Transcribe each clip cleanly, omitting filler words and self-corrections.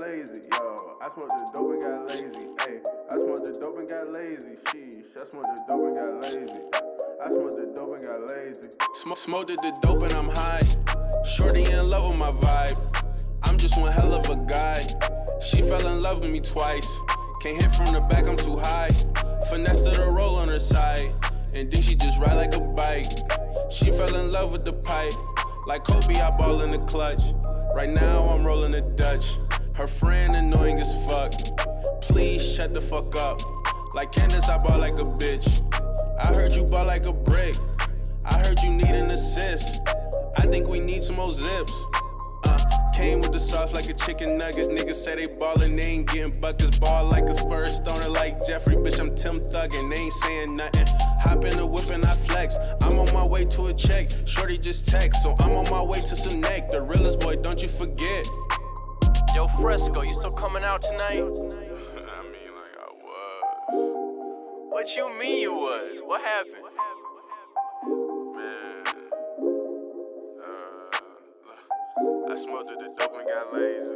lazy, yo. I smoked the dope and got lazy, ayy. I smoked the dope and got lazy, sheesh. I smoked the dope and got lazy. I smoked the dope and got lazy. Smoked the dope and I'm high. Shorty in love with my vibe. I'm just one hell of a guy. She fell in love with me twice. Can't hit from the back, I'm too high. Finesse to the roll on her side. And then she just ride like a bike. She fell in love with the pipe. Like Kobe, I ball in the clutch. Right now I'm rolling a Dutch. Her friend annoying as fuck. Please shut the fuck up. Like Candace, I ball like a bitch. I heard you ball like a brick. I heard you need an assist. I think we need some more zips. Came with the sauce like a chicken nugget. Niggas say they ballin', they ain't getting buckets. Ball like a Spurs, stoner like Jeffrey. Bitch, I'm Tim Thuggin', they ain't saying nothing. Hop in the whip and I flex. I'm on my way to a check. Shorty just text, so I'm on my way to some neck. The realest boy, don't you forget. Yo, Fresco, you still coming out tonight? I mean, like I was. What you mean you was? What happened? I smoked the dope and got lazy.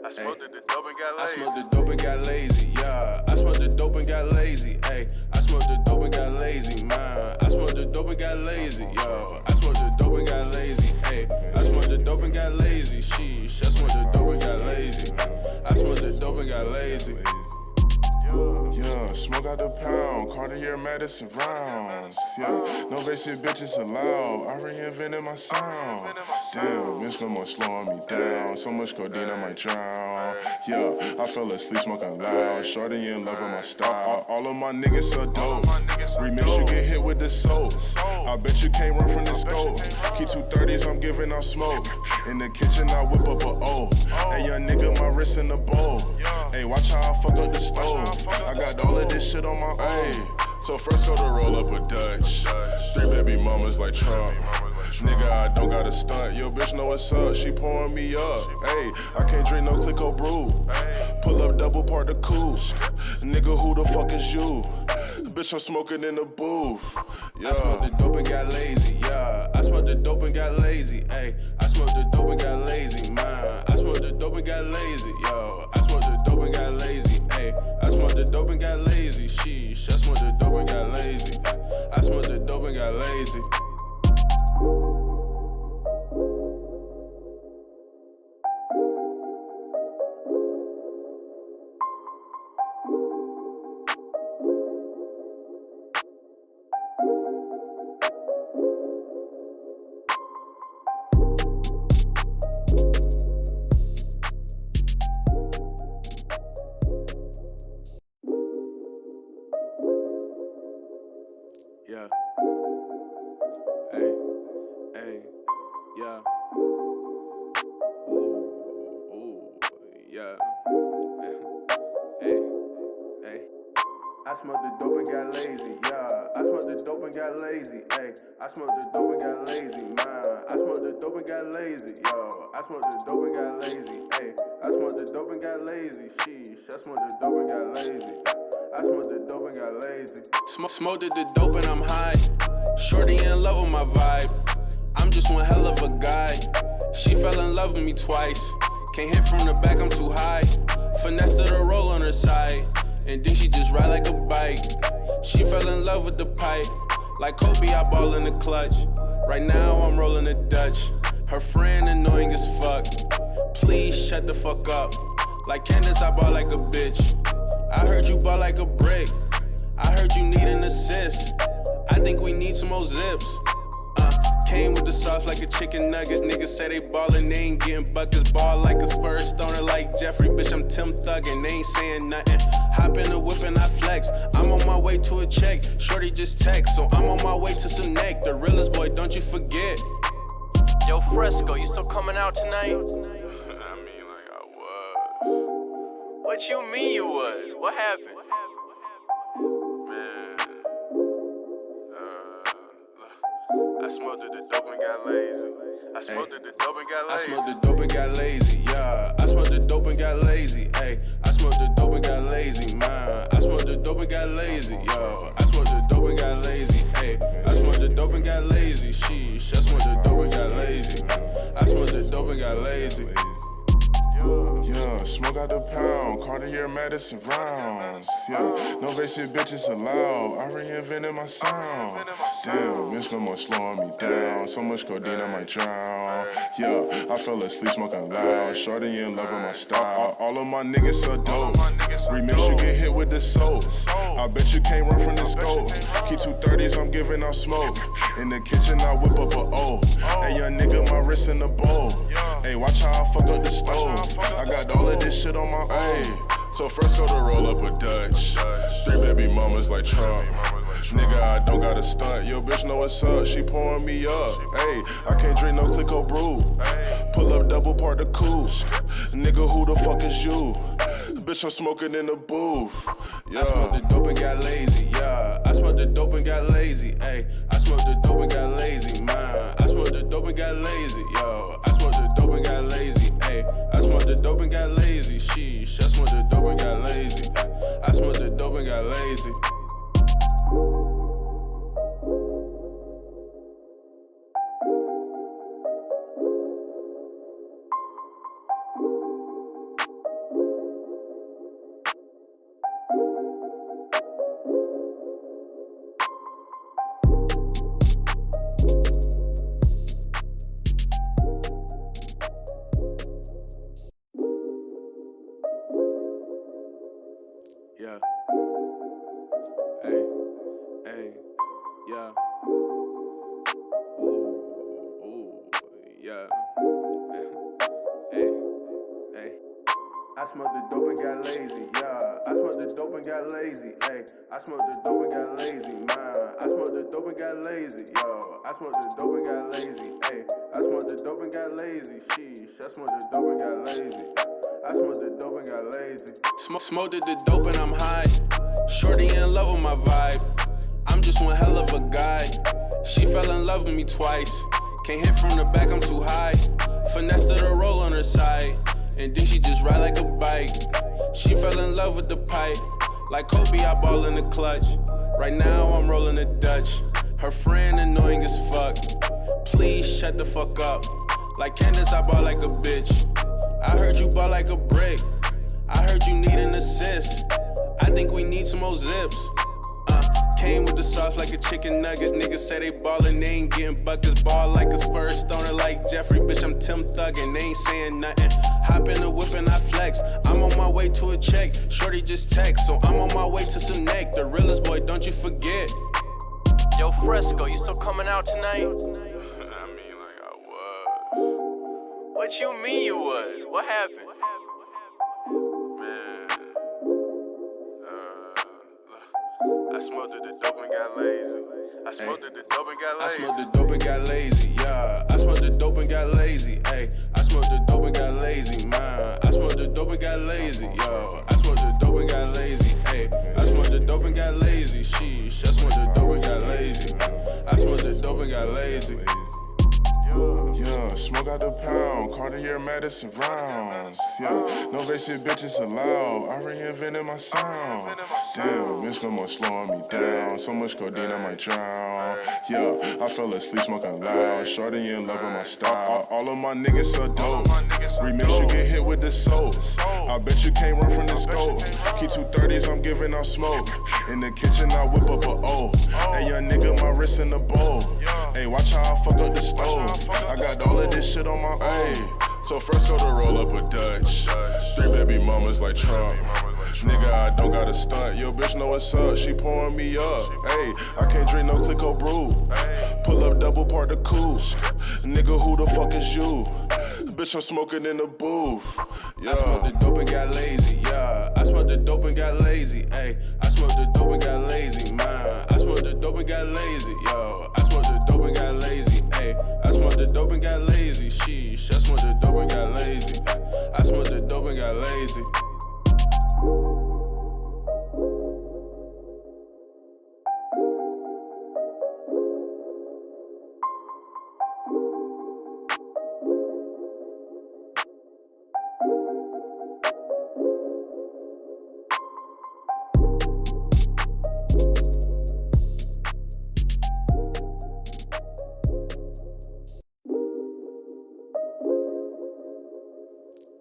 I smoked the dope and got lazy. I smoked the dope and got lazy, yeah. I smoked the dope and got lazy, ayy. I smoked the dope and got lazy, man. I smoked the dope and got lazy, yo. I smoked the dope and got lazy, ayy. I smoked the dope and got lazy, sheesh. I smoked the dope and got lazy. I smoked the dope and got lazy. Yeah, smoke out the pound, Cartier Madison rounds. Yeah, no basic bitches allowed. I reinvented my sound. Damn, bitch, no more slowing me down. So much codeine, I might drown. Yeah, I fell asleep smoking loud. Shorty in love with my style. All of my niggas so dope. Remix, you get hit with the soap. I bet you can't run from the scope. Keep 230s, I'm giving out smoke. In the kitchen, I whip up a O. Hey, young nigga, my wrist in the bowl. Hey, watch how I fuck up the stove. I got all of this shit on my own. So first go to roll up a Dutch. 3 baby mamas like Trump. Nigga, I don't gotta stunt. Yo, bitch, know what's up. She pouring me up. Hey, I can't drink no Clicko brew. Pull up double part the coupe. Nigga, who the fuck is you? Bitch, I'm smoking in the booth. Yeah. I smoked the dope and got lazy, yeah. I smoked the dope and got lazy, ayy. I smoked the dope and got lazy, man. I smoked the dope and got lazy, yo. I smoked the dope and got lazy, ayy. I smoked the dope and got lazy, sheesh. I smoked the dope and got lazy. I smoked the dope and got lazy. Yeah. Hey, hey, yeah. Ooh, yeah. Hey, hey. I smoked the dope and got lazy, yeah. I smoked the dope and got lazy, ayy. I smoked the dope and got lazy, man. I smoked the dope and got lazy, yo. I smoked the dope and got lazy, ayy. I smoked the dope and got lazy, sheesh. I smoked the dope and got lazy. I smoked the dope and got lazy. Smoked the dope and I'm high. Shorty in love with my vibe. I'm just one hell of a guy. She fell in love with me twice. Can't hit from the back, I'm too high. Finesse to the roll on her side. And then she just ride like a bike. She fell in love with the pipe. Like Kobe, I ball in the clutch. Right now I'm rolling a Dutch. Her friend annoying as fuck. Please shut the fuck up. Like Candace, I ball like a bitch. I heard you ball like a brick. I heard you need an assist. I think we need some more zips. Came with the sauce like a chicken nugget. Niggas say they ballin', they ain't getting buckets. Ball like a Spurs, stoner like Jeffrey. Bitch, I'm Tim Thuggin', they ain't saying nothing. Hop in the whip and I flex. I'm on my way to a check. Shorty just text, so I'm on my way to some neck. The realest boy, don't you forget. Yo, Fresco, you still coming out tonight? I mean, like I was. What you mean you was? What happened? I smoked the dope and got lazy. I smoked the dope and got lazy. I smoked the dope and got lazy, yeah. I smoked the dope and got lazy, ayy. I smoked the dope and got lazy, man. I smoked the dope and got lazy, yo. I smoked the dope and got lazy, ayy. I smoked the dope and got lazy, sheesh. I smoked the dope and got lazy. I smoked the dope and got lazy. Yeah, smoke out the pound, Cartier Madison rounds. Yeah, no basic bitches allowed. I reinvented my sound. Damn, bitch, no more slowing me down. So much codeine, I might drown. Yeah, I fell asleep smoking loud. Shorty in love with my style. All of my niggas so dope. Remix, you get hit with the soap. I bet you can't run from the scope. Keep 230s, I'm giving out smoke. In the kitchen, I whip up a O. Hey, young nigga, my wrist in the bowl. Hey, watch how I fuck up the stove. I got all of this shit on my own. So first go to roll up a Dutch. 3 baby mamas like Trump. Nigga, I don't gotta stunt. Yo, bitch know what's up. She pouring me up. Hey, I can't drink no Click brew. Pull up double part the coupe. Nigga, who the fuck is you? Bitch, I'm smoking in the booth. Yeah. I smoked the dope and got lazy, yeah. I smoked the dope and got lazy, ayy. I smoked the dope and got lazy, man. I smoked the dope and got lazy, yo. I smoked the dope and got lazy, ayy. I smoked the dope and got lazy, sheesh. I smoked the dope and got lazy. I smoked the dope and got lazy. Yeah. Hey, hey, yeah. Ooh, yeah. Hey, hey. I smoked the dope and got lazy, yeah. I smoked the dope and got lazy, hey. I smoked the dope and got lazy, man. I smoked the dope and got lazy, yo. I smoked the dope and got lazy, hey. I smoked the dope and got lazy, sheesh. I smoked the dope and got lazy. I smoked the dope and got lazy. Smoked the dope and I'm high. Shorty in love with my vibe. I'm just one hell of a guy. She fell in love with me twice. Can't hit from the back, I'm too high. Finesse to the roll on her side. And then she just ride like a bike. She fell in love with the pipe. Like Kobe, I ball in the clutch. Right now I'm rolling a Dutch. Her friend annoying as fuck. Please shut the fuck up. Like Candace, I ball like a bitch. I heard you ball like a brick. I heard you need an assist. I think we need some more zips. Came with the sauce like a chicken nugget. Niggas say they ballin', they ain't getting buckets. Ball like a Spurs stoner like Jeffrey. Bitch, I'm Tim Thuggin', they ain't saying nothing. Hop in the whip and I flex. I'm on my way to a check. Shorty just text, so I'm on my way to some neck. The realest boy, don't you forget. Yo, Fresco, you still coming out tonight? I mean, like I was. What you mean you was? What happened? Man. I smoked the dope and got lazy. I smoked the dope and got lazy. I smoked the dope and got lazy, yeah. I smoked the dope and got lazy, ayy. I smoked the dope and got lazy, man. I smoked the dope and got lazy, yo. I smoked the dope and got lazy, ayy. I smoked the dope and got lazy, sheesh. I smoked the dope and got lazy. I smoked the dope and got lazy. Yeah, smoke out the pound, Cartier Madison rounds. Yeah, no basic bitches allowed. I reinvented my sound. Damn, bitch, no more slowing me down. So much codeine, I might drown. Yeah, I fell asleep smoking loud. Shorty in love with my style. All of my niggas so dope. Remix, you get hit with the soap. I bet you can't run from the scope. Keep 230s, I'm giving out smoke. In the kitchen, I whip up a O. Hey, young nigga, my wrist in the bowl. Hey, watch how I fuck up the stove. I got all of this shit on my own. So first go to roll up a Dutch. 3 baby mamas like Trump. Nigga, I don't gotta stunt. Yo, bitch know what's up. She pouring me up. Hey, I can't drink no Click brew. Pull up double part the coupe. Nigga, who the fuck is you? Bitch, I'm smoking in the booth. Yeah. I smoked the dope and got lazy, yeah. I smoked the dope and got lazy, ayy. I smoked the dope and got lazy, man. I smoked the dope and got lazy, yo. I smoked the dope and got lazy, ayy. I smoked the dope and got lazy, sheesh. I smoked the dope and got lazy. I smoked the dope and got lazy.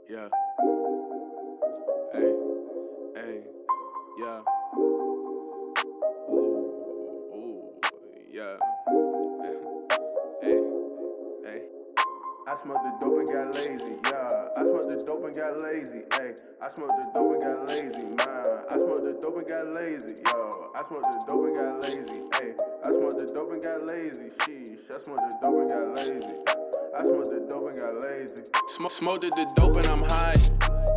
Yeah. got lazy. Ayy, I smoked the dope and got lazy. Man, I smoked the dope and got lazy. Yo, I smoked the dope and got lazy. Ayy, I smoked the dope and got lazy. Sheesh, I smoked the dope and got lazy. I smoked the dope and got lazy. Smoked the dope and I'm high.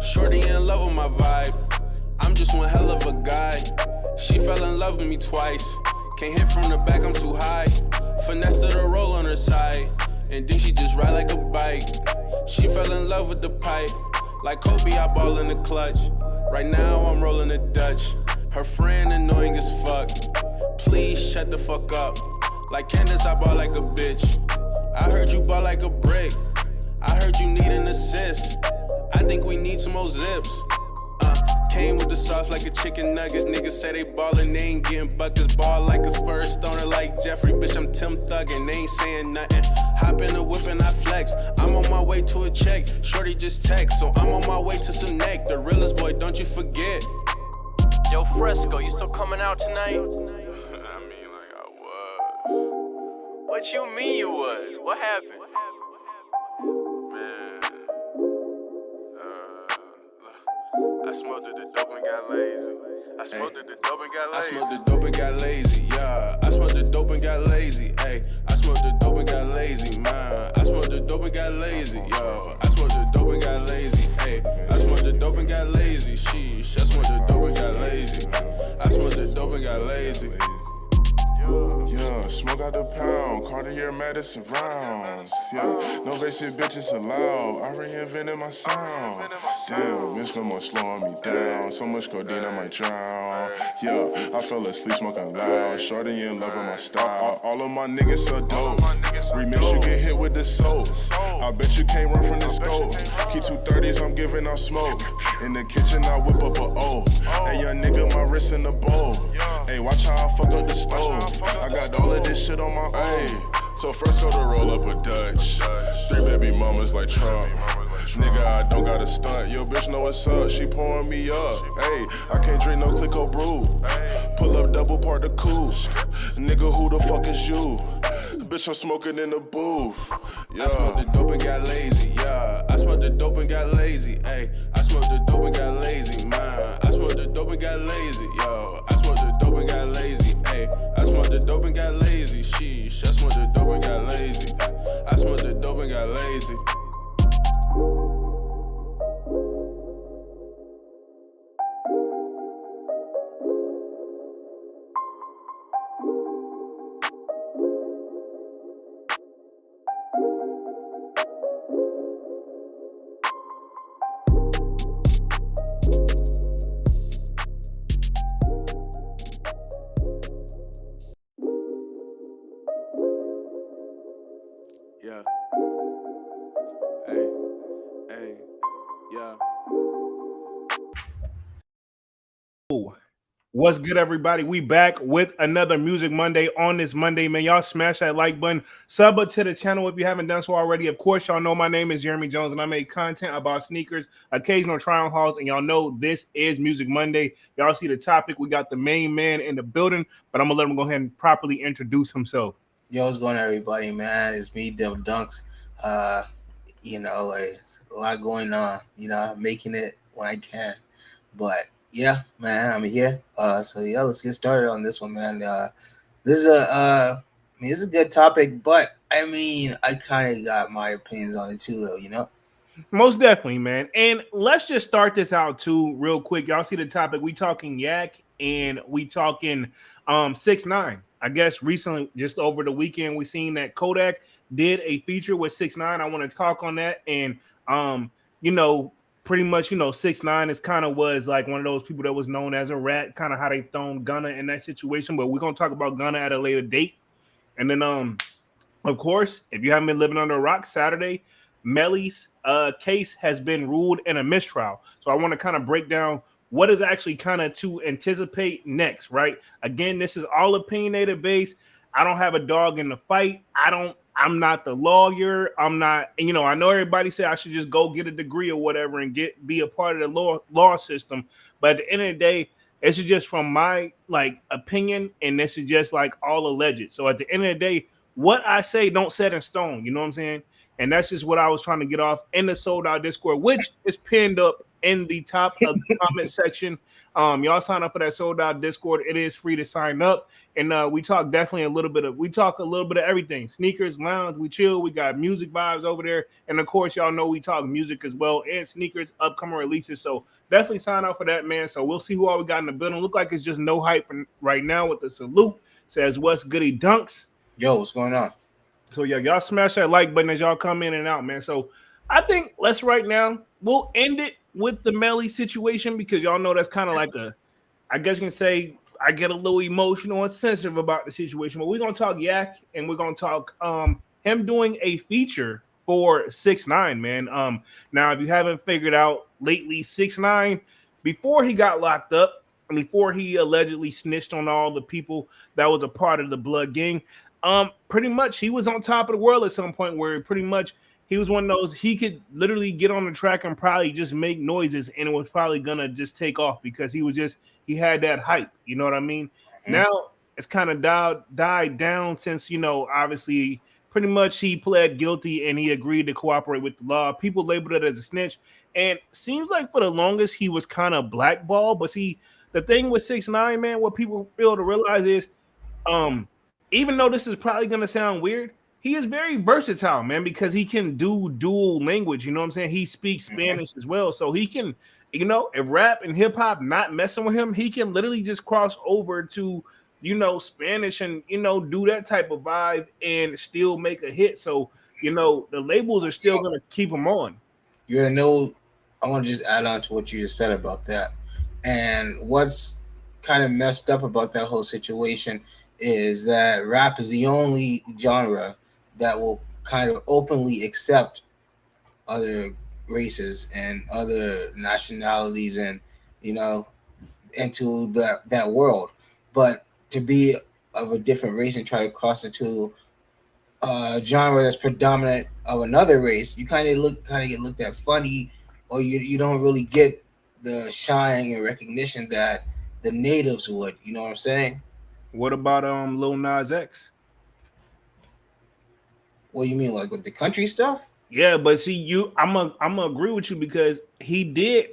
Shorty in love with my vibe. I'm just one hell of a guy. She fell in love with me twice. Can't hit from the back, I'm too high. Finesse to the roll on her side. And then she just ride like a bike. She fell in love with the pipe. Like Kobe, I ball in the clutch. Right now, I'm rolling the Dutch. Her friend annoying as fuck. Please shut the fuck up. Like Candace, I ball like a bitch. I heard you ball like a brick. I heard you need an assist. I think we need some more zips. Came with the sauce like a chicken nugget. Niggas say they ballin', they ain't getting buckets. Ball like a Spurs stoner like Jeffrey. Bitch, I'm Tim Thuggin', they ain't saying nothing. Hop in the whip and I flex. I'm on my way to a check. Shorty just text, so I'm on my way to some neck. The realest boy, don't you forget. Yo, Fresco, you still coming out tonight? I mean, like I was. What you mean you was? What happened? Man, I smoked the dope and got lazy. I smoked the dope and got lazy. I smoked the dope and got lazy, yeah. I smoked the dope and got lazy, ayy. I smoked the dope and got lazy, man. I smoked the dope and got lazy, yo. I smoked the dope and got lazy, ayy. I smoked the dope and got lazy, sheesh. I smoked the dope and got lazy. I smoked the dope and got lazy. Yeah, smoke out the pound, Cartier Madison rounds. Yeah, no basic bitches allowed. I reinvented my sound. Damn, miss no more slowing me down. So much codeine I might drown. Yeah, I fell asleep smoking loud. Shorty in love with my style. All of my niggas so dope. Remix you get hit with the soap. I bet you can't run from the scope. Keep 230s, I'm giving out smoke. In the kitchen, I whip up a O. Hey, young nigga, my wrist in the bowl. Hey, watch how I fuck up the stove. I got all of this shit on my own. So first go to roll up a Dutch. 3 baby mamas like Trump. Nigga, I don't got a stunt. Yo, bitch, know what's up. She pouring me up. Hey, I can't drink no Click or Brew. Pull up double part the coupe. Nigga, who the fuck is you? Bitch, I'm smoking in the booth. Yeah. I smoked the dope and got lazy, yeah. I smoked the dope and got lazy, ayy. I smoked the dope and got lazy, man. I smoked the dope and got lazy, yo. I smoked the dope and got lazy, ayy. I smoked the dope and got lazy, sheesh. I smoked the dope and got lazy. I smoked the dope and got lazy. Yeah. Hey, yeah. What's good, everybody? We back with another Music Monday on this Monday, man. Y'all smash that like button, sub up to the channel if you haven't done so already. Of course, y'all know my name is Jeremy Jones, and I make content about sneakers, occasional try-on hauls, and y'all know this is Music Monday. Y'all see the topic. We got the main man in the building, but I'm gonna let him go ahead and properly introduce himself. Yo, what's going on, everybody, man? It's me, Dev Dunks. It's a lot going on. I'm making it when I can. But yeah, man, I'm here. So yeah, let's get started on this one, man. This is a good topic, but I mean, I kind of got my opinions on it too, though. Most definitely, man. And let's just start this out too, real quick. Y'all see the topic? We talking Yak and we talking 6ix9ine. I guess recently, just over the weekend, we seen that Kodak did a feature with 6ix9ine. I want to talk on that. And, pretty much, 6ix9ine is kind of was like one of those people that was known as a rat, kind of how they thrown Gunna in that situation. But we're going to talk about Gunna at a later date. And then, of course, if you haven't been living under a rock, Saturday, Melly's case has been ruled in a mistrial. So I want to kind of break down what is actually kind of to anticipate next, right? Again, this is all opinionated based. I don't have a dog in the fight. I'm not the lawyer. I'm not, I know everybody say I should just go get a degree or whatever and be a part of the law system. But at the end of the day, this is just from my opinion, and this is just all alleged. So at the end of the day, what I say don't set in stone. You know what I'm saying? And that's just what I was trying to get off in the Sold Out Discord, which is pinned up in the top of the comment section. Y'all sign up for that Sold Out Discord. It is free to sign up. And we talk definitely a little bit of everything. Sneakers, lounge, we chill. We got music vibes over there. And of course, y'all know we talk music as well and sneakers, upcoming releases. So definitely sign up for that, man. So we'll see who all we got in the building. Look like it's just no hype right now with the salute. Says what's goody dunks. Yo, what's going on? So yeah, y'all smash that like button as y'all come in and out, man. So I think we'll end it with the Melly situation because y'all know that's kind of like I guess you can say I get a little emotional and sensitive about the situation. But we're gonna talk Yak and we're gonna talk him doing a feature for 6ix9ine, man. Now if you haven't figured out lately, 6ix9ine, before he got locked up and before he allegedly snitched on all the people that was a part of the Blood Gang. Pretty much he was on top of the world at some point where pretty much he was one of those, he could literally get on the track and probably just make noises and it was probably gonna just take off because he had that hype, you know what I mean? Mm-hmm. Now it's kind of died down since, obviously pretty much he pled guilty and he agreed to cooperate with the law. People labeled it as a snitch, and seems like for the longest he was kind of blackballed. But see, the thing with 6ix9ine, man, what people fail to realize is even though this is probably going to sound weird, he is very versatile, man, because he can do dual language. You know what I'm saying? He speaks Spanish as well. So he can, if rap and hip hop not messing with him, he can literally just cross over to, Spanish and, do that type of vibe and still make a hit. So, the labels are still going to keep him on. I want to just add on to what you just said about that. And what's kind of messed up about that whole situation is that rap is the only genre that will kind of openly accept other races and other nationalities and, into that world. But to be of a different race and try to cross into a genre that's predominant of another race, you kind of get looked at funny, or you don't really get the shine and recognition that the natives would. You know what I'm saying? What about Lil Nas X? What do you mean, like with the country stuff? Yeah, but see, I'm gonna agree with you because they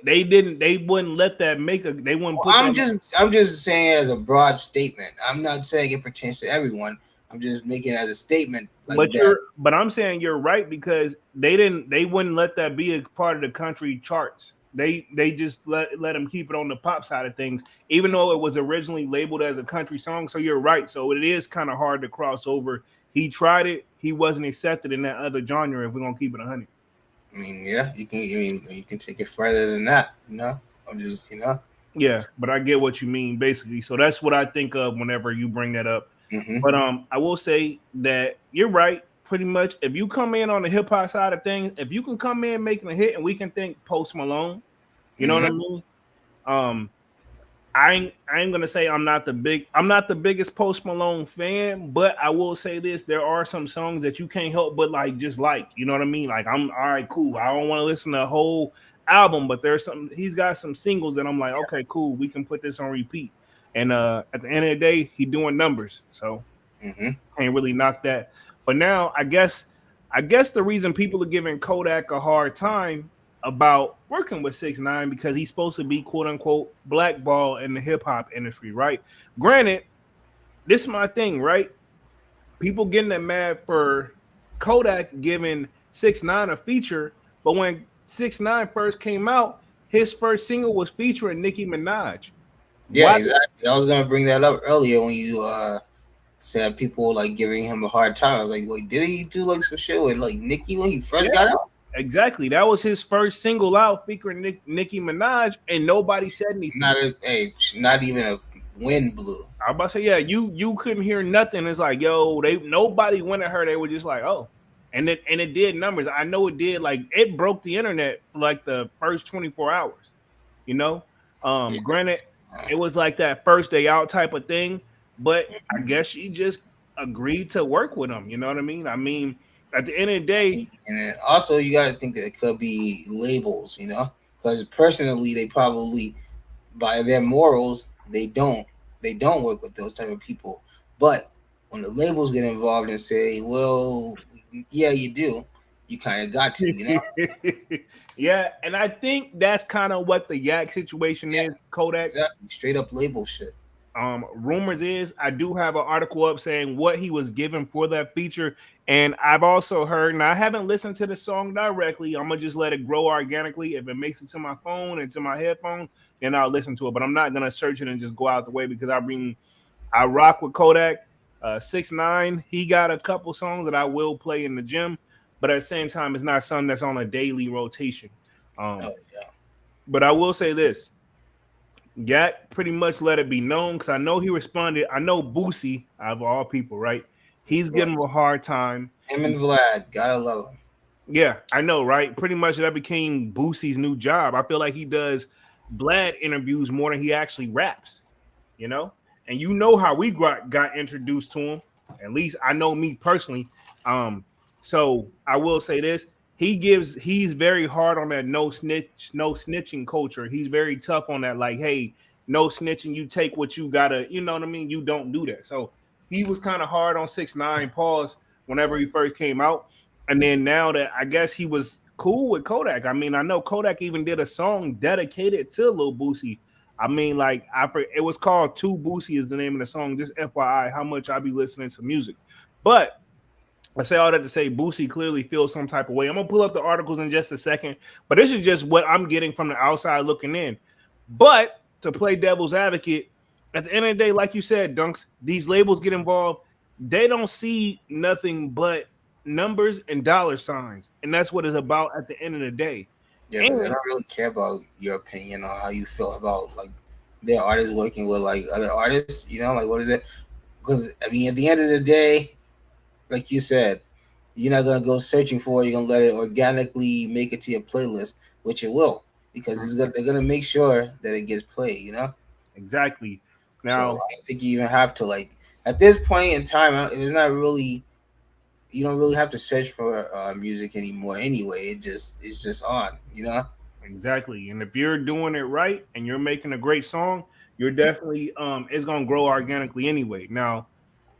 wouldn't let that they wouldn't put I'm just saying as a broad statement. I'm not saying it pertains to everyone. I'm just making it as a statement. But I'm saying you're right because they wouldn't let that be a part of the country charts. They just let them keep it on the pop side of things, even though it was originally labeled as a country song. So you're right. So it is kind of hard to cross over. He tried it. He wasn't accepted in that other genre. If we're gonna keep it 100. I mean, yeah, you can take it further than that. I'm just, Yeah, but I get what you mean, basically. So that's what I think of whenever you bring that up. Mm-hmm. But I will say that you're right. Pretty much, if you come in on the hip hop side of things, if you can come in making a hit, and we can think Post Malone, you know what I mean? I ain't gonna say I'm not the biggest Post Malone fan, but I will say this: there are some songs that you can't help but you know what I mean? Like, I'm all right, cool. I don't want to listen to a whole album, but he's got some singles that I'm like, okay, cool, we can put this on repeat. And at the end of the day, he doing numbers, so can't really knock that. But now I guess the reason people are giving Kodak a hard time about working with 6ix9ine because he's supposed to be quote unquote blackball in the hip hop industry, right? Granted, this is my thing, right? People getting that mad for Kodak giving 6ix9ine a feature, but when 6ix9ine first came out, his first single was featuring Nicki Minaj. Yeah, exactly. I was gonna bring that up earlier when you said people like giving him a hard time. I was like, wait, did he do like some shit with like Nicki when he first got out? Exactly. That was his first single out featuring Nicki Minaj, and nobody said anything. Not even a wind blew. I was about to say, yeah, you couldn't hear nothing. It's like, yo, nobody went at her. They were just like, oh. And it did numbers. I know it did, like it broke the internet for like the first 24 hours. Granted, it was like that first day out type of thing, but I guess she just agreed to work with him. You know what I mean? I mean, at the end of the day, and then also you got to think that it could be labels, because personally they probably, by their morals, they don't work with those type of people. But when the labels get involved and say, well, yeah, you do, you kind of got to, you know. Yeah, and I think that's kind of what the Yak situation is, Kodak. Exactly, straight up label shit. Rumors is I do have an article up saying what he was given for that feature, and I've also heard. Now I haven't listened to the song directly. I'm gonna just let it grow organically. If it makes it to my phone and to my headphone, then I'll listen to it. But I'm not gonna search it and just go out the way because I rock with Kodak. 6ix9ine, he got a couple songs that I will play in the gym, but at the same time, it's not something that's on a daily rotation. But I will say this. Yak pretty much let it be known because I know he responded. I know Boosie, out of all people, right? He's giving him a hard time. Him and Vlad, gotta love him. Yeah, I know, right? Pretty much that became Boosie's new job. I feel like he does Vlad interviews more than he actually raps, you know? And you know how we got introduced to him. At least I know me personally. So I will say this. He's very hard on that no snitching culture. He's very tough on that, like, hey, no snitching, you take what you gotta, you know what I mean? You don't do that. So he was kind of hard on 6ix9ine pause whenever he first came out. And then now that I guess he was cool with Kodak. I mean, I know Kodak even did a song dedicated to Lil Boosie. I mean, like, it was called To Boosie is the name of the song. Just FYI, how much I be listening to music. But I say all that to say Boosie clearly feels some type of way. I'm going to pull up the articles in just a second, but this is just what I'm getting from the outside looking in. But to play devil's advocate, at the end of the day, like you said, Dunks, these labels get involved. They don't see nothing but numbers and dollar signs, and that's what it's about at the end of the day. Yeah, because they don't really care about your opinion or how you feel about like their artists working with like other artists. You know, like what is it? Because I mean, at the end of the day, like you said, you're not gonna go searching for it. You're gonna let it organically make it to your playlist, which it will, because they're gonna make sure that it gets played. You know, exactly. Now, so I don't think you even have to like at this point in time. It's not really. You don't really have to search for music anymore. Anyway, it's just on. You know. Exactly. And if you're doing it right and you're making a great song, you're definitely it's gonna grow organically anyway. Now,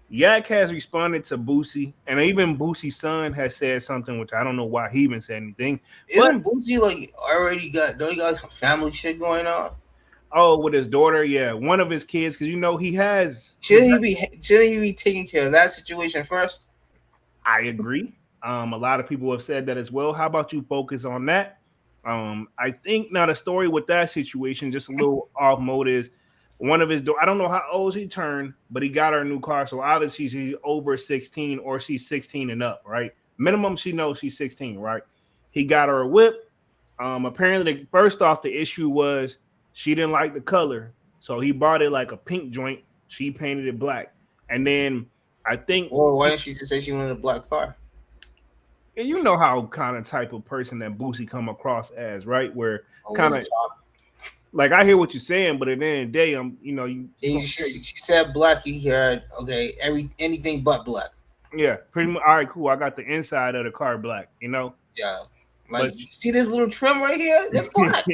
Yak has responded to Boosie, and even Boosie's son has said something, which I don't know why he even said anything. Isn't Boosie like already don't he got like, some family shit going on? Oh, with his daughter, yeah, one of his kids, because you know he has. Shouldn't he be taking care of that situation first? I agree. A lot of people have said that as well. How about you focus on that? I think now the story with that situation, just a little off mode, is one of his I don't know how old he turned, but he got her a new car. So obviously she's over 16 or she's 16 and up, right? Minimum she knows she's 16, right? He got her a whip. Apparently, first off, the issue was she didn't like the color. So he bought it like a pink joint. She painted it black. And then I think. Well, why didn't she just say she wanted a black car? And you know how kind of type of person that Boosie come across as, right? Where kind of like I hear what you're saying, but at the end of the day, she said black. He heard okay, anything but black. Yeah, pretty much. All right, cool. I got the inside of the car black. You know. Yeah, like you see this little trim right here? That's black.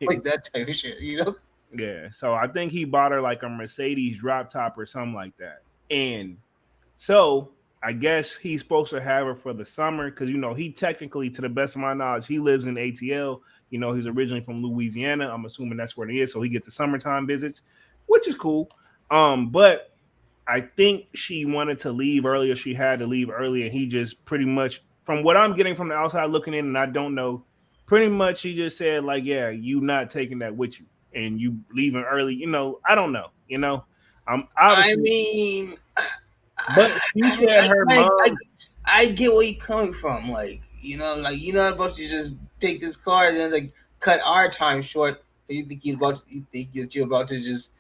Like that type of shit, you know. Yeah, so I think he bought her like a Mercedes drop top or something like that, and so. I guess he's supposed to have her for the summer because, you know, he technically, to the best of my knowledge, he lives in ATL. You know, he's originally from Louisiana. I'm assuming that's where he is. So he gets the summertime visits, which is cool. But I think she wanted to leave earlier. She had to leave early. And he just pretty much, from what I'm getting from the outside looking in, and I don't know, pretty much he just said, like, yeah, you not taking that with you and you leaving early. You know, I don't know. You know, I mean... But she said her mom. I get where you're coming from. Like, you know, you're not about to just take this car and then like cut our time short. You think you're about to just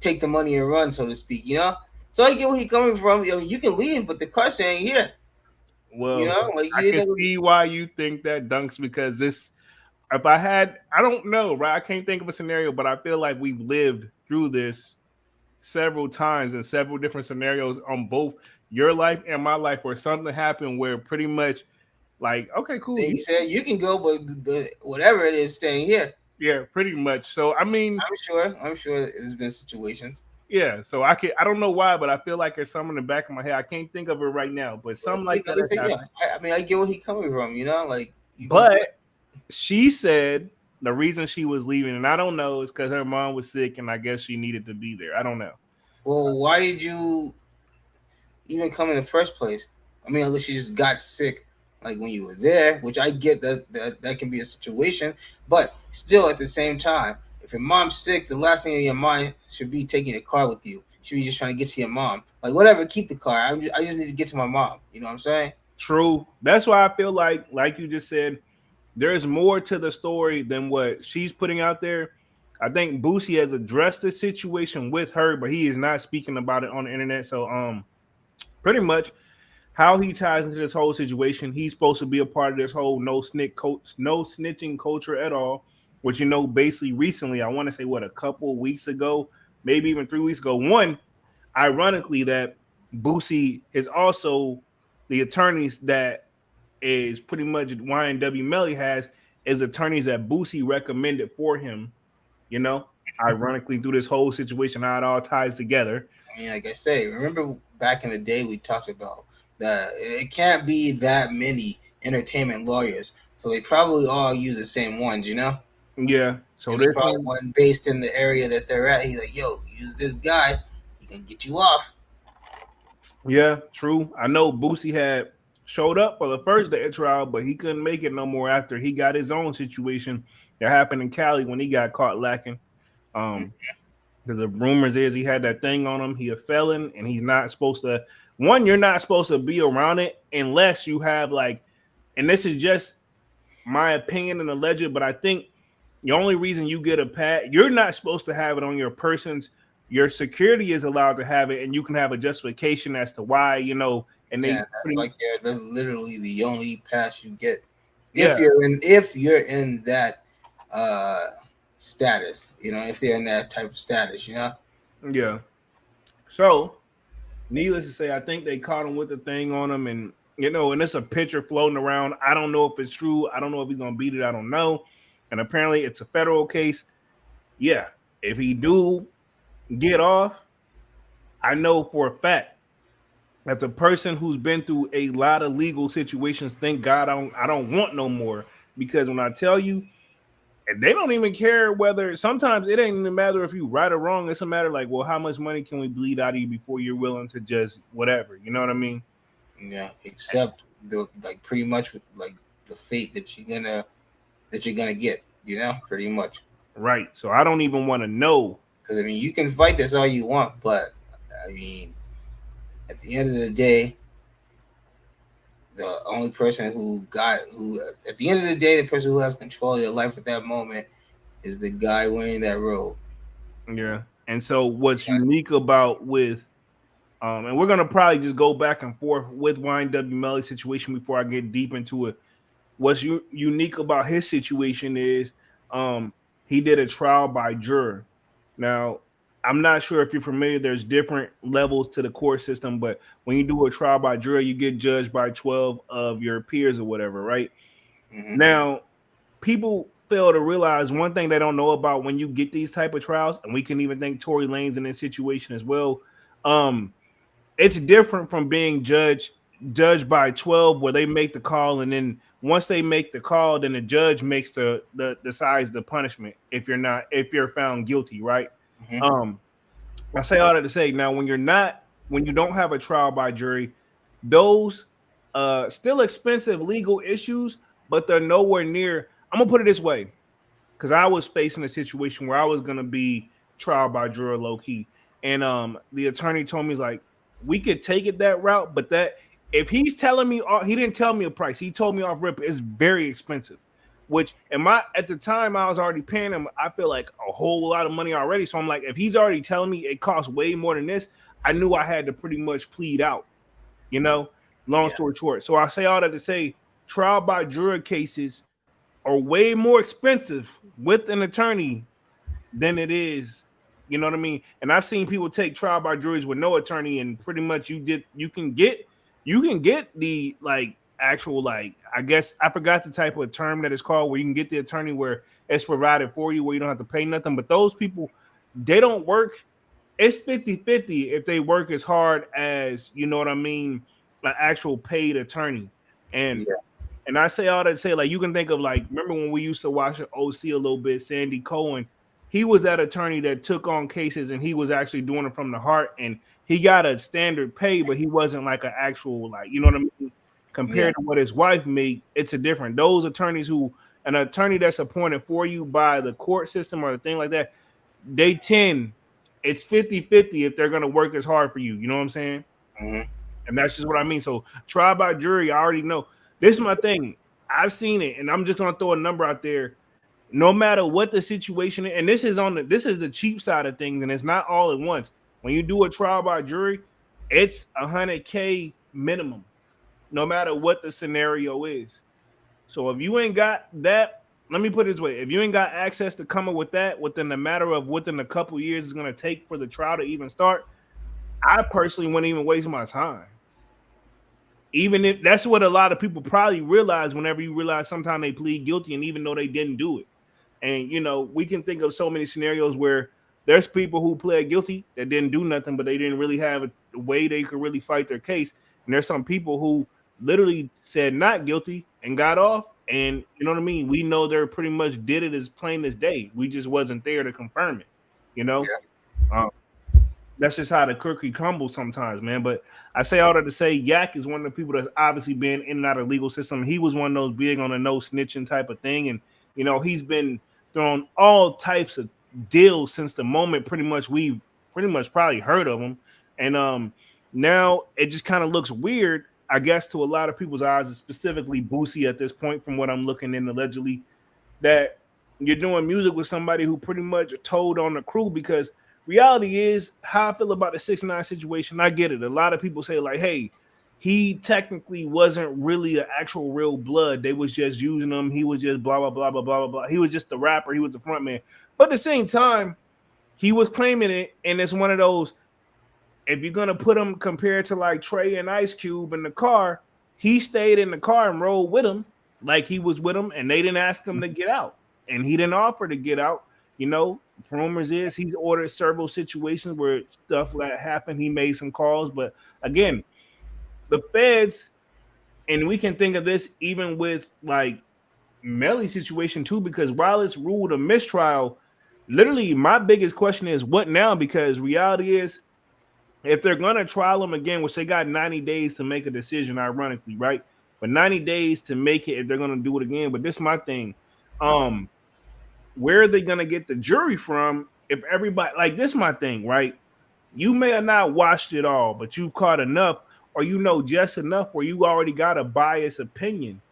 take the money and run, so to speak. You know. So I get where you're coming from. You know, you can leave, but the car's staying here. Well, you know, like I can see why you think that, Dunks, because this. If I had, I don't know, right? I can't think of a scenario, but I feel like we've lived through this several times in several different scenarios on both your life and my life where something happened where pretty much like, okay, cool. He said you can go, but the whatever it is staying here. Yeah, pretty much. So I mean, I'm sure there's been situations. Yeah, so I don't know why, but I feel like there's something in the back of my head. I can't think of it right now, but But, something like that has yeah, happened. I mean, I get where he coming from. Like But she said the reason she was leaving, and I don't know, is because her mom was sick, and I guess she needed to be there. I don't know. well, why did you even come in the first place? I mean, unless you just got sick, like when you were there, which I get that can be a situation, but still at the same time, if your mom's sick, the last thing in your mind should be taking a car with you. Should be just trying to get to your mom. Like whatever, keep the car. I just need to get to my mom. You know what I'm saying? True. That's why I feel like you just said, there's more to the story than what she's putting out there. I think Boosie has addressed the situation with her, but he is not speaking about it on the internet. So pretty much how he ties into this whole situation, he's supposed to be a part of this whole no snitching culture at all. Which basically recently, I want to say a couple of weeks ago, maybe even 3 weeks ago. One, ironically, that Boosie is also the attorneys that is pretty much YNW Melly has is attorneys that Boosie recommended for him, ironically through this whole situation, how it all ties together. I mean, like I say, remember back in the day we talked about that it can't be that many entertainment lawyers, so they probably all use the same ones, Yeah. So And there's this probably one based in the area that they're at. He's like, yo, use this guy, he can get you off. Yeah, true. I know Boosie had showed up for the first day of trial, but he couldn't make it no more after he got his own situation that happened in Cali when he got caught lacking. Because the rumors is he had that thing on him. He a felon, and he's not supposed to. One, you're not supposed to be around it unless you have and this is just my opinion and alleged, but I think the only reason you get a pat, you're not supposed to have it on your persons. Your security is allowed to have it, and you can have a justification as to why, and Yeah, that's literally the only pass you get Yeah. if you're in that status, if they're in that type of status, Yeah. So, needless to say, I think they caught him with the thing on him, and and it's a picture floating around. I don't know if it's true. I don't know if he's gonna beat it. I don't know. And apparently, it's a federal case. Yeah, if he do get off, I know for a fact that the person who's been through a lot of legal situations, thank God I don't want no more. Because when I tell you, they don't even care whether, sometimes it ain't even matter if you right or wrong. It's a matter like, well, how much money can we bleed out of you before you're willing to just whatever, you know what I mean? Yeah, except pretty much the fate that you're gonna get, pretty much. Right. So I don't even want to know. Because I mean, you can fight this all you want, but I mean, at the end of the day, the only person at the end of the day, the person who has control of your life at that moment is the guy wearing that robe. Yeah. And so what's unique about with and we're gonna probably just go back and forth with YNW Melly situation before I get deep into it. What's unique about his situation is he did a trial by juror. Now, I'm not sure if you're familiar, there's different levels to the court system, but when you do a trial by jury, you get judged by 12 of your peers or whatever, right? Mm-hmm. Now, people fail to realize one thing they don't know about when you get these type of trials, and we can even think Tory Lanez in this situation as well. It's different from being judged by 12, where they make the call, and then once they make the call, then the judge makes decides the punishment if you're found guilty, right? Mm-hmm. I say all that to say, now when you don't have a trial by jury, those still expensive legal issues, but they're nowhere near. I'm gonna put it this way, because I was facing a situation where I was gonna be trial by juror low key, and the attorney told me, he's like, we could take it that route, but that if he's telling me, he didn't tell me a price, he told me off rip, it's very expensive. Which at the time I was already paying him, I feel like a whole lot of money already. So I'm like, if he's already telling me it costs way more than this, I knew I had to pretty much plead out, long story short. So I say all that to say, trial by juror cases are way more expensive with an attorney than it is, you know what I mean? And I've seen people take trial by juries with no attorney, and pretty much you can get the actual, I guess I forgot the type of term that it's called, where you can get the attorney where it's provided for you, where you don't have to pay nothing. But those people, they don't work it's 50-50 if they work as hard as, you know what I mean, an actual paid attorney. And Yeah. and I say all that to say, like, you can think of, like, remember when we used to watch OC a little bit, Sandy Cohen, he was that attorney that took on cases and he was actually doing it from the heart, and he got a standard pay, but he wasn't like an actual, like, you know what I mean? Yeah. Compared to what his wife made, it's a different. Those attorneys who, an attorney that's appointed for you by the court system or the thing like that, they tend, it's 50-50 if they're going to work as hard for you. You know what I'm saying? Mhm. And that's just what I mean. So trial by jury, I already know. This is my thing. I've seen it, and I'm just gonna throw a number out there. No matter what the situation is, and this is the cheap side of things, and it's not all at once. When you do a trial by jury, it's $100K minimum, no matter what the scenario is. So if you ain't got that, let me put it this way: if you ain't got access to come up with that within a couple years it's gonna take for the trial to even start, I personally wouldn't even waste my time. Even if that's what a lot of people probably realize whenever you realize sometimes they plead guilty and even though they didn't do it. And you know, we can think of so many scenarios where there's people who pled guilty that didn't do nothing, but they didn't really have a way they could really fight their case. And there's some people who literally said not guilty and got off. And you know what I mean? We know they're pretty much did it as plain as day. We just wasn't there to confirm it, you know? Um, that's just how the cookie crumbles sometimes, man. But I say all that to say, Yak is one of the people that's obviously been in and out of the legal system. He was one of those big on the no snitching type of thing, and you know he's been thrown all types of deals since the moment we've pretty much probably heard of him. And now it just kind of looks weird, I guess, to a lot of people's eyes, specifically Boosie at this point, from what I'm looking in allegedly, that you're doing music with somebody who pretty much told on the crew. Because reality is, how I feel about the 6ix9ine situation, I get it. A lot of people say, like, hey, he technically wasn't really an actual real blood. They was just using him. He was just blah, blah, blah, blah, blah, blah, blah. He was just the rapper. He was the front man. But at the same time, he was claiming it. And it's one of those, if you're going to put him compared to like Trey and Ice Cube in the car, he stayed in the car and rode with him like he was with him. And they didn't ask him to get out. And he didn't offer to get out. You know, rumors is he's ordered several situations where stuff like happened. He made some calls, but again, the feds, and we can think of this even with like Melly's situation too, because while it's ruled a mistrial, literally my biggest question is what now? Because reality is, if they're gonna trial him again, which they got 90 days to make a decision, ironically, right? But 90 days to make it if they're gonna do it again. But this is my thing. Where are they gonna get the jury from if everybody, like, this is my thing, right? You may have not watched it all, but you caught enough, or you know just enough where you already got a biased opinion.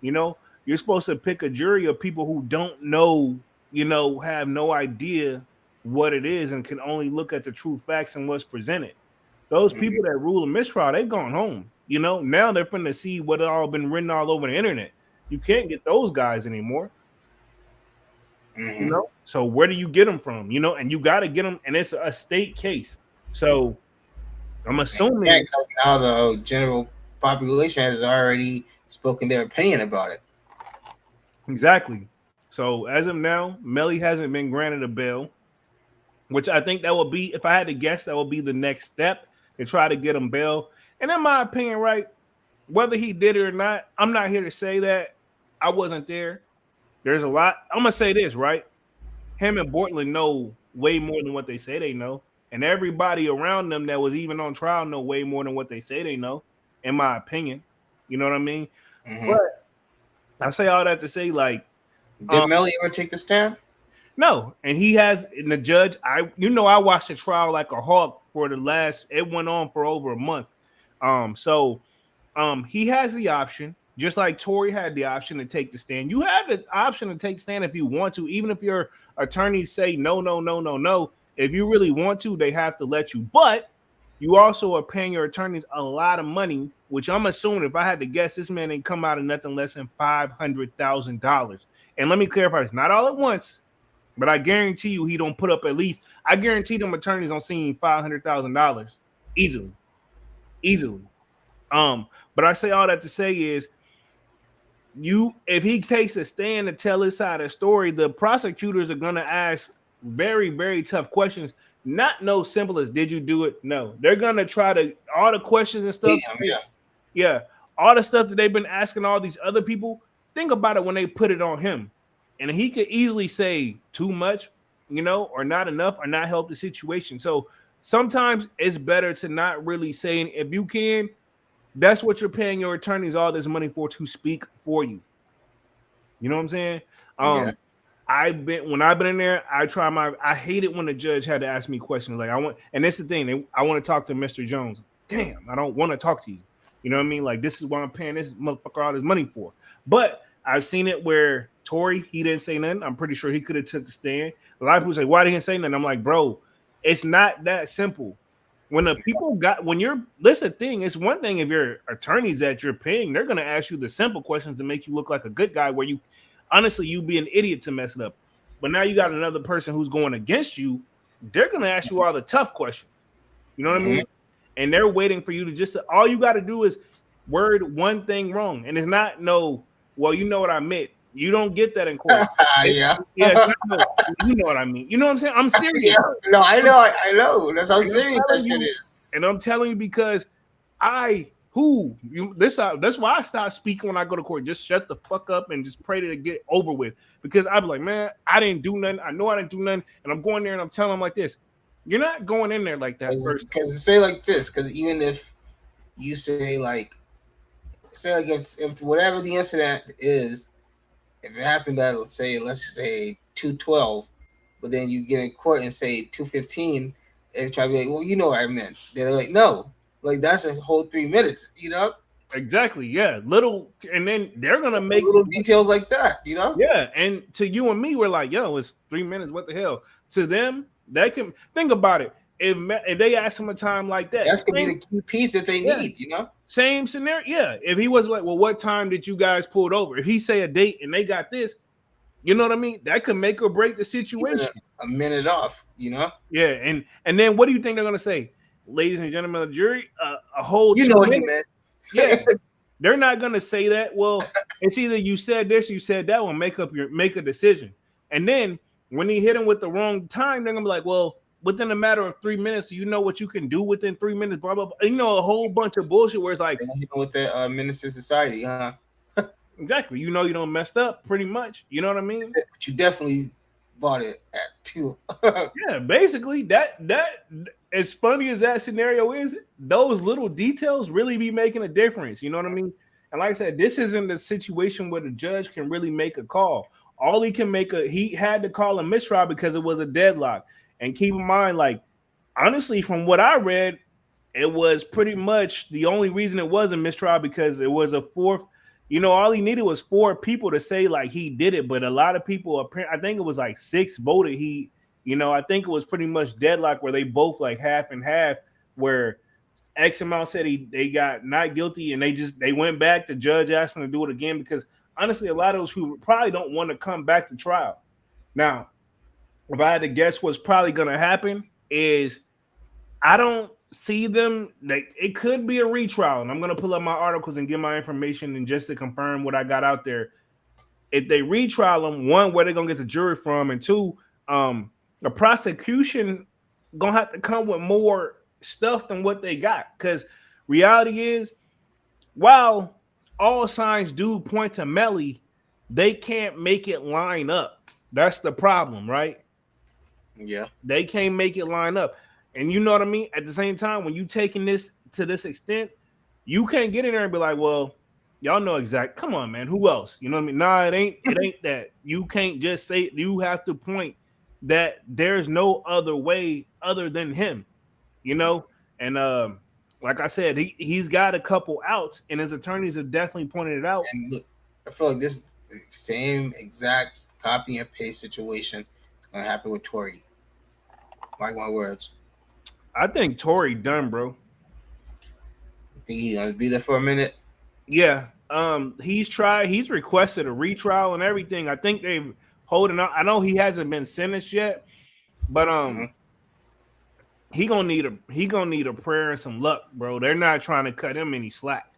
You know, you're supposed to pick a jury of people who don't know, you know, have no idea what it is and can only look at the true facts and what's presented. Those people that rule a mistrial, they've gone home. You know, now they're finna see what all been written all over the internet. You can't get those guys anymore. You know, so where do you get them from? You know, and you got to get them, and it's a state case. So I'm assuming now the general population has already spoken their opinion about it. Exactly. So as of now, Melly hasn't been granted a bail, which I think that will be, if I had to guess, that will be the next step to try to get him bail. And in my opinion, right, whether he did it or not, I'm not here to say that. I wasn't there. There's a lot. I'm gonna say this, right? Him and Bortland know way more than what they say they know, and everybody around them that was even on trial know way more than what they say they know, in my opinion. You know what I mean? But I say all that to say, like, did Melly ever take the stand? No, and he has. And the judge, I watched the trial like a hawk for the last. It went on for over a month. He has the option. Just like Tory had the option to take the stand. You have the option to take stand if you want to, even if your attorneys say no, no, no, no, no. If you really want to, they have to let you. But you also are paying your attorneys a lot of money, which I'm assuming, if I had to guess, this man ain't come out of nothing less than $500,000. And let me clarify this, not all at once, but I guarantee you he don't put up at least, I guarantee them attorneys don't see $500,000 easily. But I say all that to say is, if he takes a stand to tell his side of the story, the prosecutors are going to ask very, very tough questions, Not no simple as did you do it? No, they're gonna try to all the questions and stuff. Yeah, all the stuff that they've been asking all these other people. Think about it when they put it on him, and he could easily say too much, or not enough, or not help the situation. So sometimes it's better to not really say. If you can, that's what you're paying your attorneys all this money for, to speak for you. You know what I'm saying? I've been in there. I hate it when the judge had to ask me questions like and that's the thing. I want to talk to Mr. Jones. Damn, I don't want to talk to you. You know what I mean? Like, this is what I'm paying this motherfucker all this money for. But I've seen it where Tory, he didn't say nothing. I'm pretty sure he could have took the stand. A lot of people say, why didn't he say nothing? I'm like, bro, it's not that simple. When the people that's the thing. It's one thing if your attorneys that you're paying, they're going to ask you the simple questions to make you look like a good guy where you, honestly, you'd be an idiot to mess it up. But now you got another person who's going against you. They're going to ask you all the tough questions. You know what I mean? And they're waiting for you to all you got to do is word one thing wrong. And it's not well, you know what I meant. You don't get that in court. Yeah, you know what I mean. You know what I'm saying? I'm serious. Yeah. No, I know. That's how serious that shit is. And I'm telling you because that's why I stop speaking when I go to court. Just shut the fuck up and just pray to get over with. Because I'd be like, man, I didn't do nothing. I know I didn't do nothing. And I'm going there and I'm telling them like this. You're not going in there like that first. Because say like this, because even if you say like if whatever the incident is, if it happened at let's say 2:12, but then you get in court and say 2:15, they try to be like, well, you know what I meant. They're like, no, like that's a whole 3 minutes, Exactly, yeah. And then they're gonna make little details like that, Yeah, and to you and me, we're like, yo, it's 3 minutes. What the hell? To them, they can think about it. If they ask him a time like that, that's gonna be the key piece that they need, Same scenario, yeah. If he was like, well, what time did you guys pull it over? If he say a date and they got this, you know what I mean? That could make or break the situation. A minute off, Yeah, and then what do you think they're gonna say, ladies and gentlemen of the jury? A whole what he meant. Yeah, they're not gonna say that. Well, it's either you said this, you said that. Will make a decision, and then when he hit him with the wrong time, they're gonna be like, well, within a matter of 3 minutes, you know what you can do within 3 minutes, blah, blah, blah. A whole bunch of bullshit where it's like, with that menace to society, huh? Exactly. You don't messed up pretty much. You know what I mean? But you definitely bought it at 2. Yeah, basically that as funny as that scenario is, those little details really be making a difference. You know what I mean? And like I said, this isn't the situation where the judge can really make a call. All he can he had to call a mistrial because it was a deadlock. And keep in mind, like, honestly, from what I read, it was pretty much the only reason it was a mistrial because it was a fourth. All he needed was 4 people to say like he did it, but a lot of people, I think it was like 6 voted he. I think it was pretty much deadlock where they both like half and half, where X amount said they got not guilty, and they went back. The judge asked them to do it again because honestly, a lot of those people probably don't want to come back to trial. Now, if I had to guess what's probably going to happen is I don't see them. Like, it could be a retrial, and I'm going to pull up my articles and get my information and just to confirm what I got out there. If they retrial them, 1, where they're going to get the jury from, and 2, the prosecution going to have to come with more stuff than what they got. Because reality is, while all signs do point to Melly, they can't make it line up. That's the problem, right? Yeah, they can't make it line up, and you know what I mean. At the same time, when you taking this to this extent, you can't get in there and be like, "Well, y'all know exact." Come on, man. Who else? You know what I mean? Nah, it ain't that. You can't just say. You have to point that there's no other way other than him. And like I said, he's got a couple outs, and his attorneys have definitely pointed it out. And look, I feel like this same exact copy and paste situation is gonna happen with Tory. Mark my words. I think Tory done, bro. Think he's gonna be there for a minute? Yeah. He's requested a retrial and everything. I think they've holding up. I know he hasn't been sentenced yet, but he gonna need a prayer and some luck, bro. They're not trying to cut him any slack.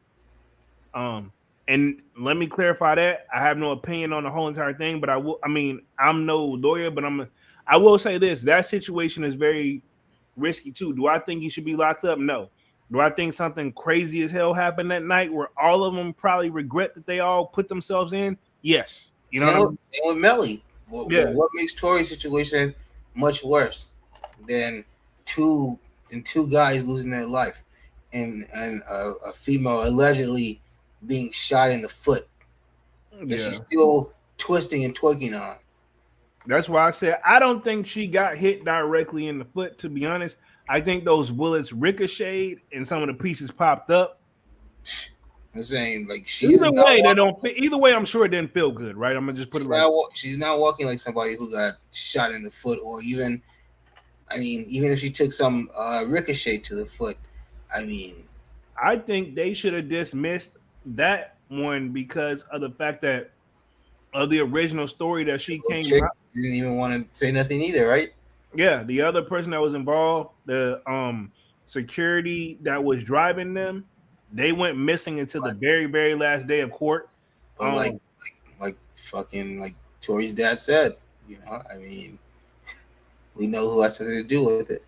And let me clarify that I have no opinion on the whole entire thing, but I'm no lawyer, but I will say this: that situation is very risky too. Do I think he should be locked up? No. Do I think something crazy as hell happened that night where all of them probably regret that they all put themselves in? Yes. You know what I mean? Same with Melly. Yeah. What makes Tori's situation much worse than two guys losing their life and a female allegedly being shot in the foot that she's still twisting and twerking on? That's why I said I don't think she got hit directly in the foot, to be honest. I think those bullets ricocheted and some of the pieces popped up. I'm saying, like, either way, they don't. Either way, I'm sure it didn't feel good, right? I'm gonna just put it right. She's not walking like somebody who got shot in the foot, or even, I mean, even if she took some ricochet to the foot, I mean, I think they should have dismissed that one because of the fact that of the original story that she came out. Didn't even want to say nothing either, right? Yeah, the other person that was involved, the security that was driving them, they went missing until the very, very last day of court. But like Tori's dad said, you know, I mean, we know who has something to do with it.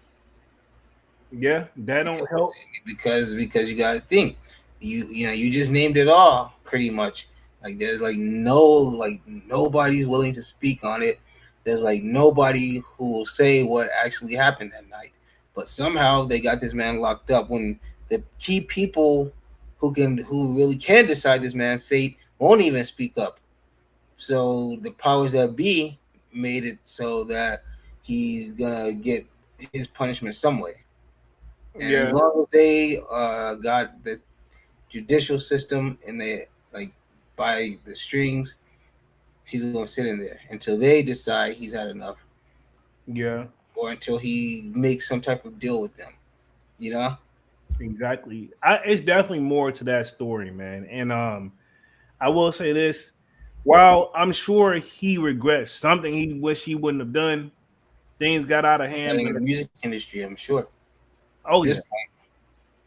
Yeah, that don't help because you got to think, you know, you just named it all pretty much. Like, there's nobody's willing to speak on it. There's like nobody who will say what actually happened that night. But somehow they got this man locked up when the key people who really can decide this man's fate won't even speak up. So the powers that be made it so that he's gonna get his punishment some way. And as long as they got the judicial system and they by the strings, he's gonna sit in there until they decide he's had enough. Yeah. Or until he makes some type of deal with them. You know? Exactly. It's definitely more to that story, man. And I will say this: while I'm sure he regrets something he wished he wouldn't have done, things got out of hand in the music industry, I'm sure. Oh yeah.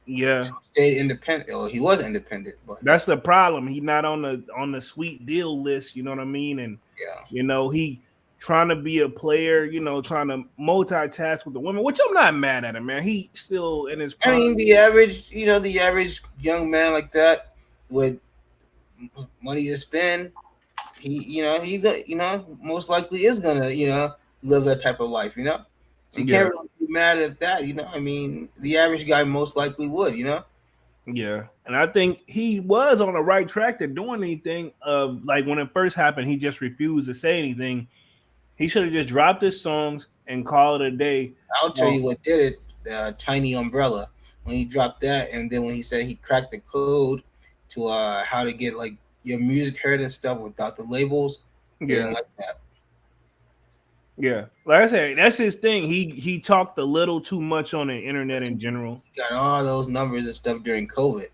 Yeah, so stayed independent. Or he was independent, but that's the problem. He's not on the sweet deal list. You know what I mean? And you know, he trying to be a player. You know, trying to multitask with the women, which I'm not mad at him, man. He still in his. I mean, the average young man like that with money to spend, he most likely is gonna live that type of life. You know, so you can't really be mad at that. You know, I mean, the average guy most likely would. You know. Yeah, and I think he was on the right track to doing anything. Like when it first happened, he just refused to say anything. He should have just dropped his songs and call it a day. I'll tell you what did it: Tiny Umbrella. When he dropped that, and then when he said he cracked the code to how to get like your music heard and stuff without the labels. Yeah, like that. Yeah, like I said, that's his thing. He talked a little too much on the internet in general. He got all those numbers and stuff during COVID.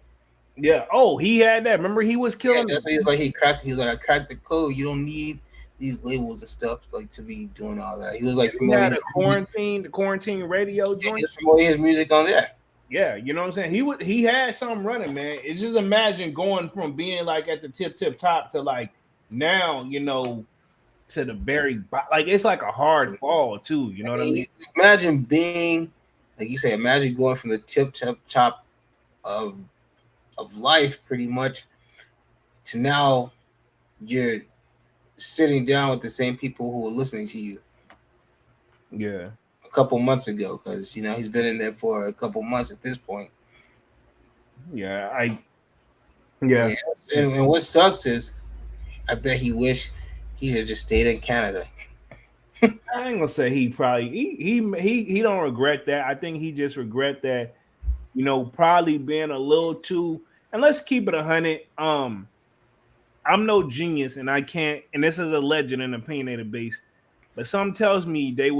Yeah. Oh, he had that. Remember, he was killing. Yeah, that's what he was like. He was like, I cracked the code. You don't need these labels and stuff like to be doing all that. He was like promoting the quarantine radio joint. He was promoting his music on there. Yeah, you know what I'm saying? He had something running, man. It's just imagine going from being like at the tip top to like now, you know, to the very like it's like a hard fall too. You know what I mean? Imagine being like you say. Imagine going from the tip top of life, pretty much, to now you're sitting down with the same people who were listening to you. Yeah. A couple months ago, because he's been in there for a couple months at this point. Yeah, and what sucks is I bet he wish he should have just stayed in Canada. I ain't gonna say he probably he don't regret that. I think he just regret that, probably being a little too, and let's keep it 100. I'm no genius and I can't, and this is a legend and opinionated base, but something tells me it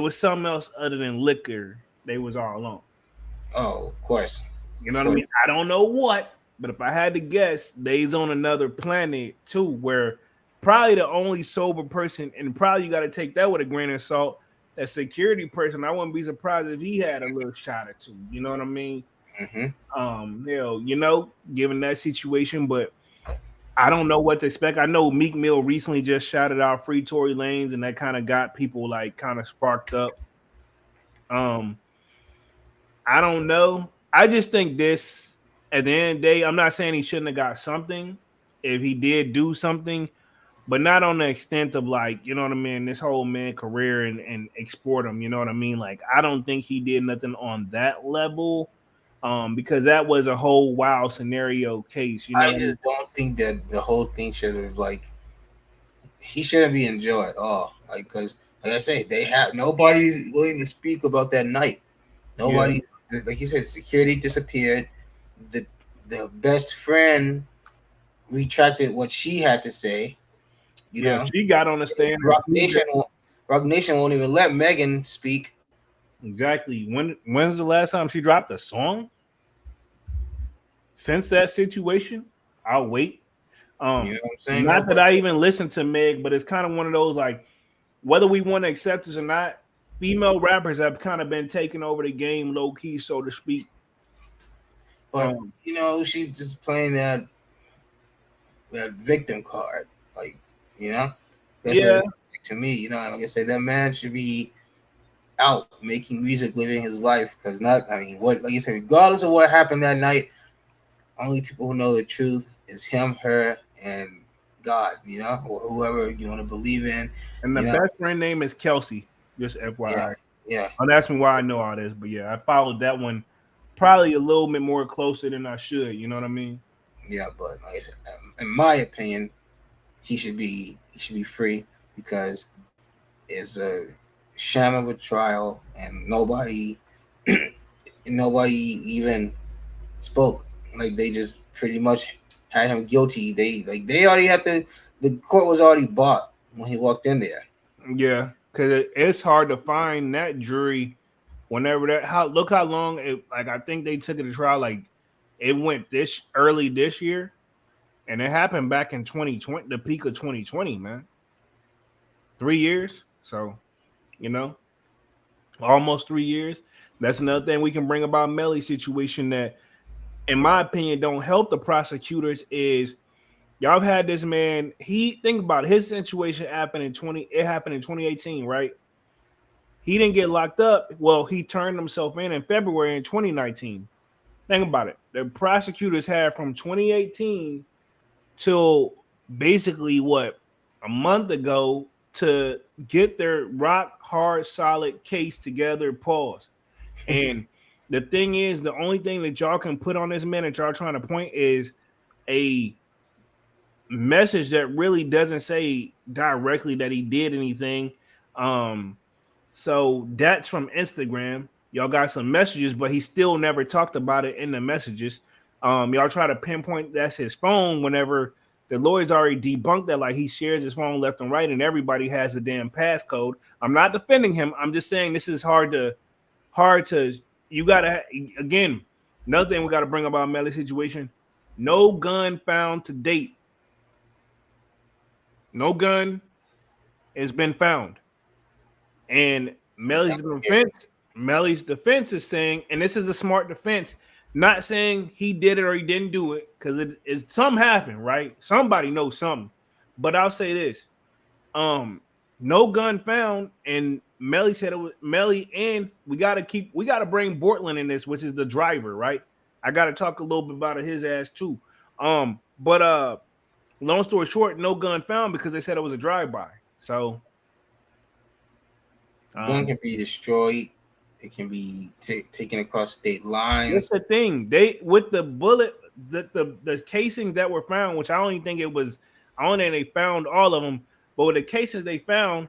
was something else other than liquor. They was all alone. Oh, of course. You know what I mean? I don't know what, but if I had to guess, they's on another planet too, where probably the only sober person, and probably you got to take that with a grain of salt, that security person. I wouldn't be surprised if he had a little shot or two. You know what I mean? Mm-hmm. Given that situation, but I don't know what to expect. I know Meek Mill recently just shouted out Free Tory Lanez, and that kind of got people like kind of sparked up. Um, I don't know. I just think this at the end of the day, I'm not saying he shouldn't have got something if he did do something, but not on the extent of like, you know what I mean, this whole man career and export him, you know what I mean? Like, I don't think he did nothing on that level. Because that was a whole wild scenario case, you know I what I mean? just don't think that the whole thing should have like he shouldn't be in jail at all. Like, because like I say, they have nobody willing to speak about that night. Yeah. Nobody, like you said, security disappeared. The the best friend retracted what she had to say. You Yeah, know, she got on the stand and Rock proved Nation, that. Rock Nation won't even let Megan speak. Exactly. When's the last time she dropped a song? Since that situation, I'll wait. You know what I'm saying? Not that Nobody. I even listen to Meg, but it's kind of one of those like whether we want to accept this or not, female rappers have kind of been taking over the game low key, so to speak. But Um, you know, she's just playing that victim card. Like, you know, that's what yeah, it's like to me. You know, like I said, that man should be out making music, living his life. Because not, I mean, what like you said, regardless of what happened that night, only people who know the truth is him, her, and God. You know, or whoever you want to believe in. and the You know, best friend name is Kelsey. Just yeah, FYI. yeah, Don't ask me why I know all this, but yeah, I followed that one probably a little bit more closer than I should. You know what I mean? yeah. But like I said, in my opinion, he should be free because it's a sham of a trial and nobody even spoke. Like they just pretty much had him guilty. They already had the court was already bought when he walked in there. Yeah, because it's hard to find that jury whenever that. How look how long it like I think they took it to trial. Like it went this early this year, and it happened back in 2020, the peak of 2020, man. 3 years, so you know, almost 3 years. That's another thing we can bring about Melly's situation that, in my opinion, don't help the prosecutors. Is y'all have had this man? He think about it, his situation happened in 20. It happened in 2018, right? He didn't get locked up. Well, he turned himself in February in 2019. Think about it. The prosecutors had from 2018 till basically what a month ago to get their rock hard solid case together. Pause. And the thing is, the only thing that y'all can put on this man that y'all trying to point is a message that really doesn't say directly that he did anything. So that's from Instagram. Y'all got some messages, but he still never talked about it in the messages. Y'all try to pinpoint that's his phone whenever the lawyers already debunked that, like he shares his phone left and right, and everybody has a damn passcode. I'm not defending him. I'm just saying this is hard to. You gotta again. Another thing we got to bring about Melly's situation: no gun found to date. No gun has been found. And Melly's defense is saying, and this is a smart defense, not saying he did it or he didn't do it, because it something happened, right? Somebody knows something. But I'll say this: no gun found, and Melly said it was Melly, and we gotta bring Bortland in this, which is the driver, right? I gotta talk a little bit about his ass too. But long story short, no gun found because they said it was a drive-by. So Gun can be destroyed. It can be taken across state that's lines. the thing. They with the bullet, the casings that were found, which I don't even think it was. I don't think they found all of them, but with the cases they found,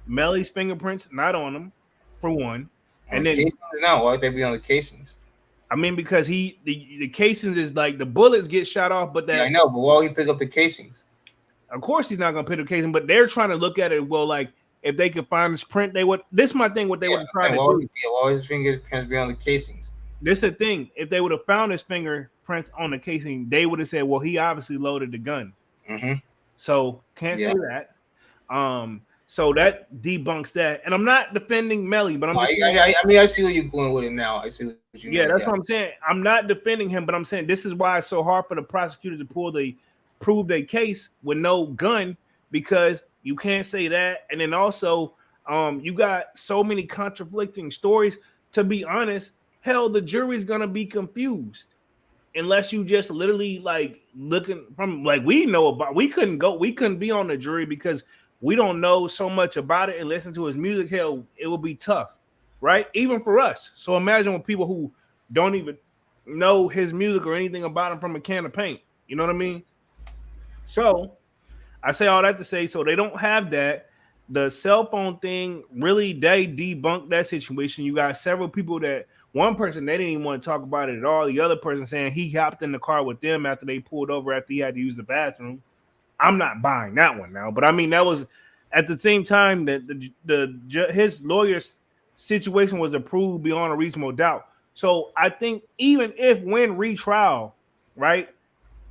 Melly's fingerprints not on them, for one, On and the then casings now, why would they be on the casings? I mean because the casings is like the bullets get shot off, but Yeah, I that know, but why would he pick up the casings? of course he's not gonna put the casing, but they're trying to look at it. Well, like if they could find this print, they would. This is my thing. What they Yeah, would have tried saying, to do. why would his fingerprints be on the casings? This is the thing. If they would have found his fingerprints on the casing, they would have said, "Well, he obviously loaded the gun." Mm-hmm. So can't Yeah. say that. So that debunks that. And I'm not defending Melly, but I'm just saying, I mean, I see where you're going with it now. I see what you yeah, mean. that's what I'm saying. I'm not defending him, but I'm saying this is why it's so hard for the prosecutor to prove their case with no gun, because you can't say that. And then also, You got so many conflicting stories. To be honest, hell, the jury's gonna be confused unless you just literally like looking from like we know about. We couldn't be on the jury because we don't know so much about it and listen to his music. Hell, it will be tough, right? Even for us. So imagine with people who don't even know his music or anything about him from a can of paint. You know what I mean? So I say all that to say, so they don't have that. The cell phone thing really they debunked that situation. You got several people that one person they didn't even want to talk about it at all. The other person saying he hopped in the car with them after they pulled over after he had to use the bathroom. I'm not buying that one now, but I mean that was at the same time that his lawyer's situation was approved beyond a reasonable doubt. So I think even if when retrial, right?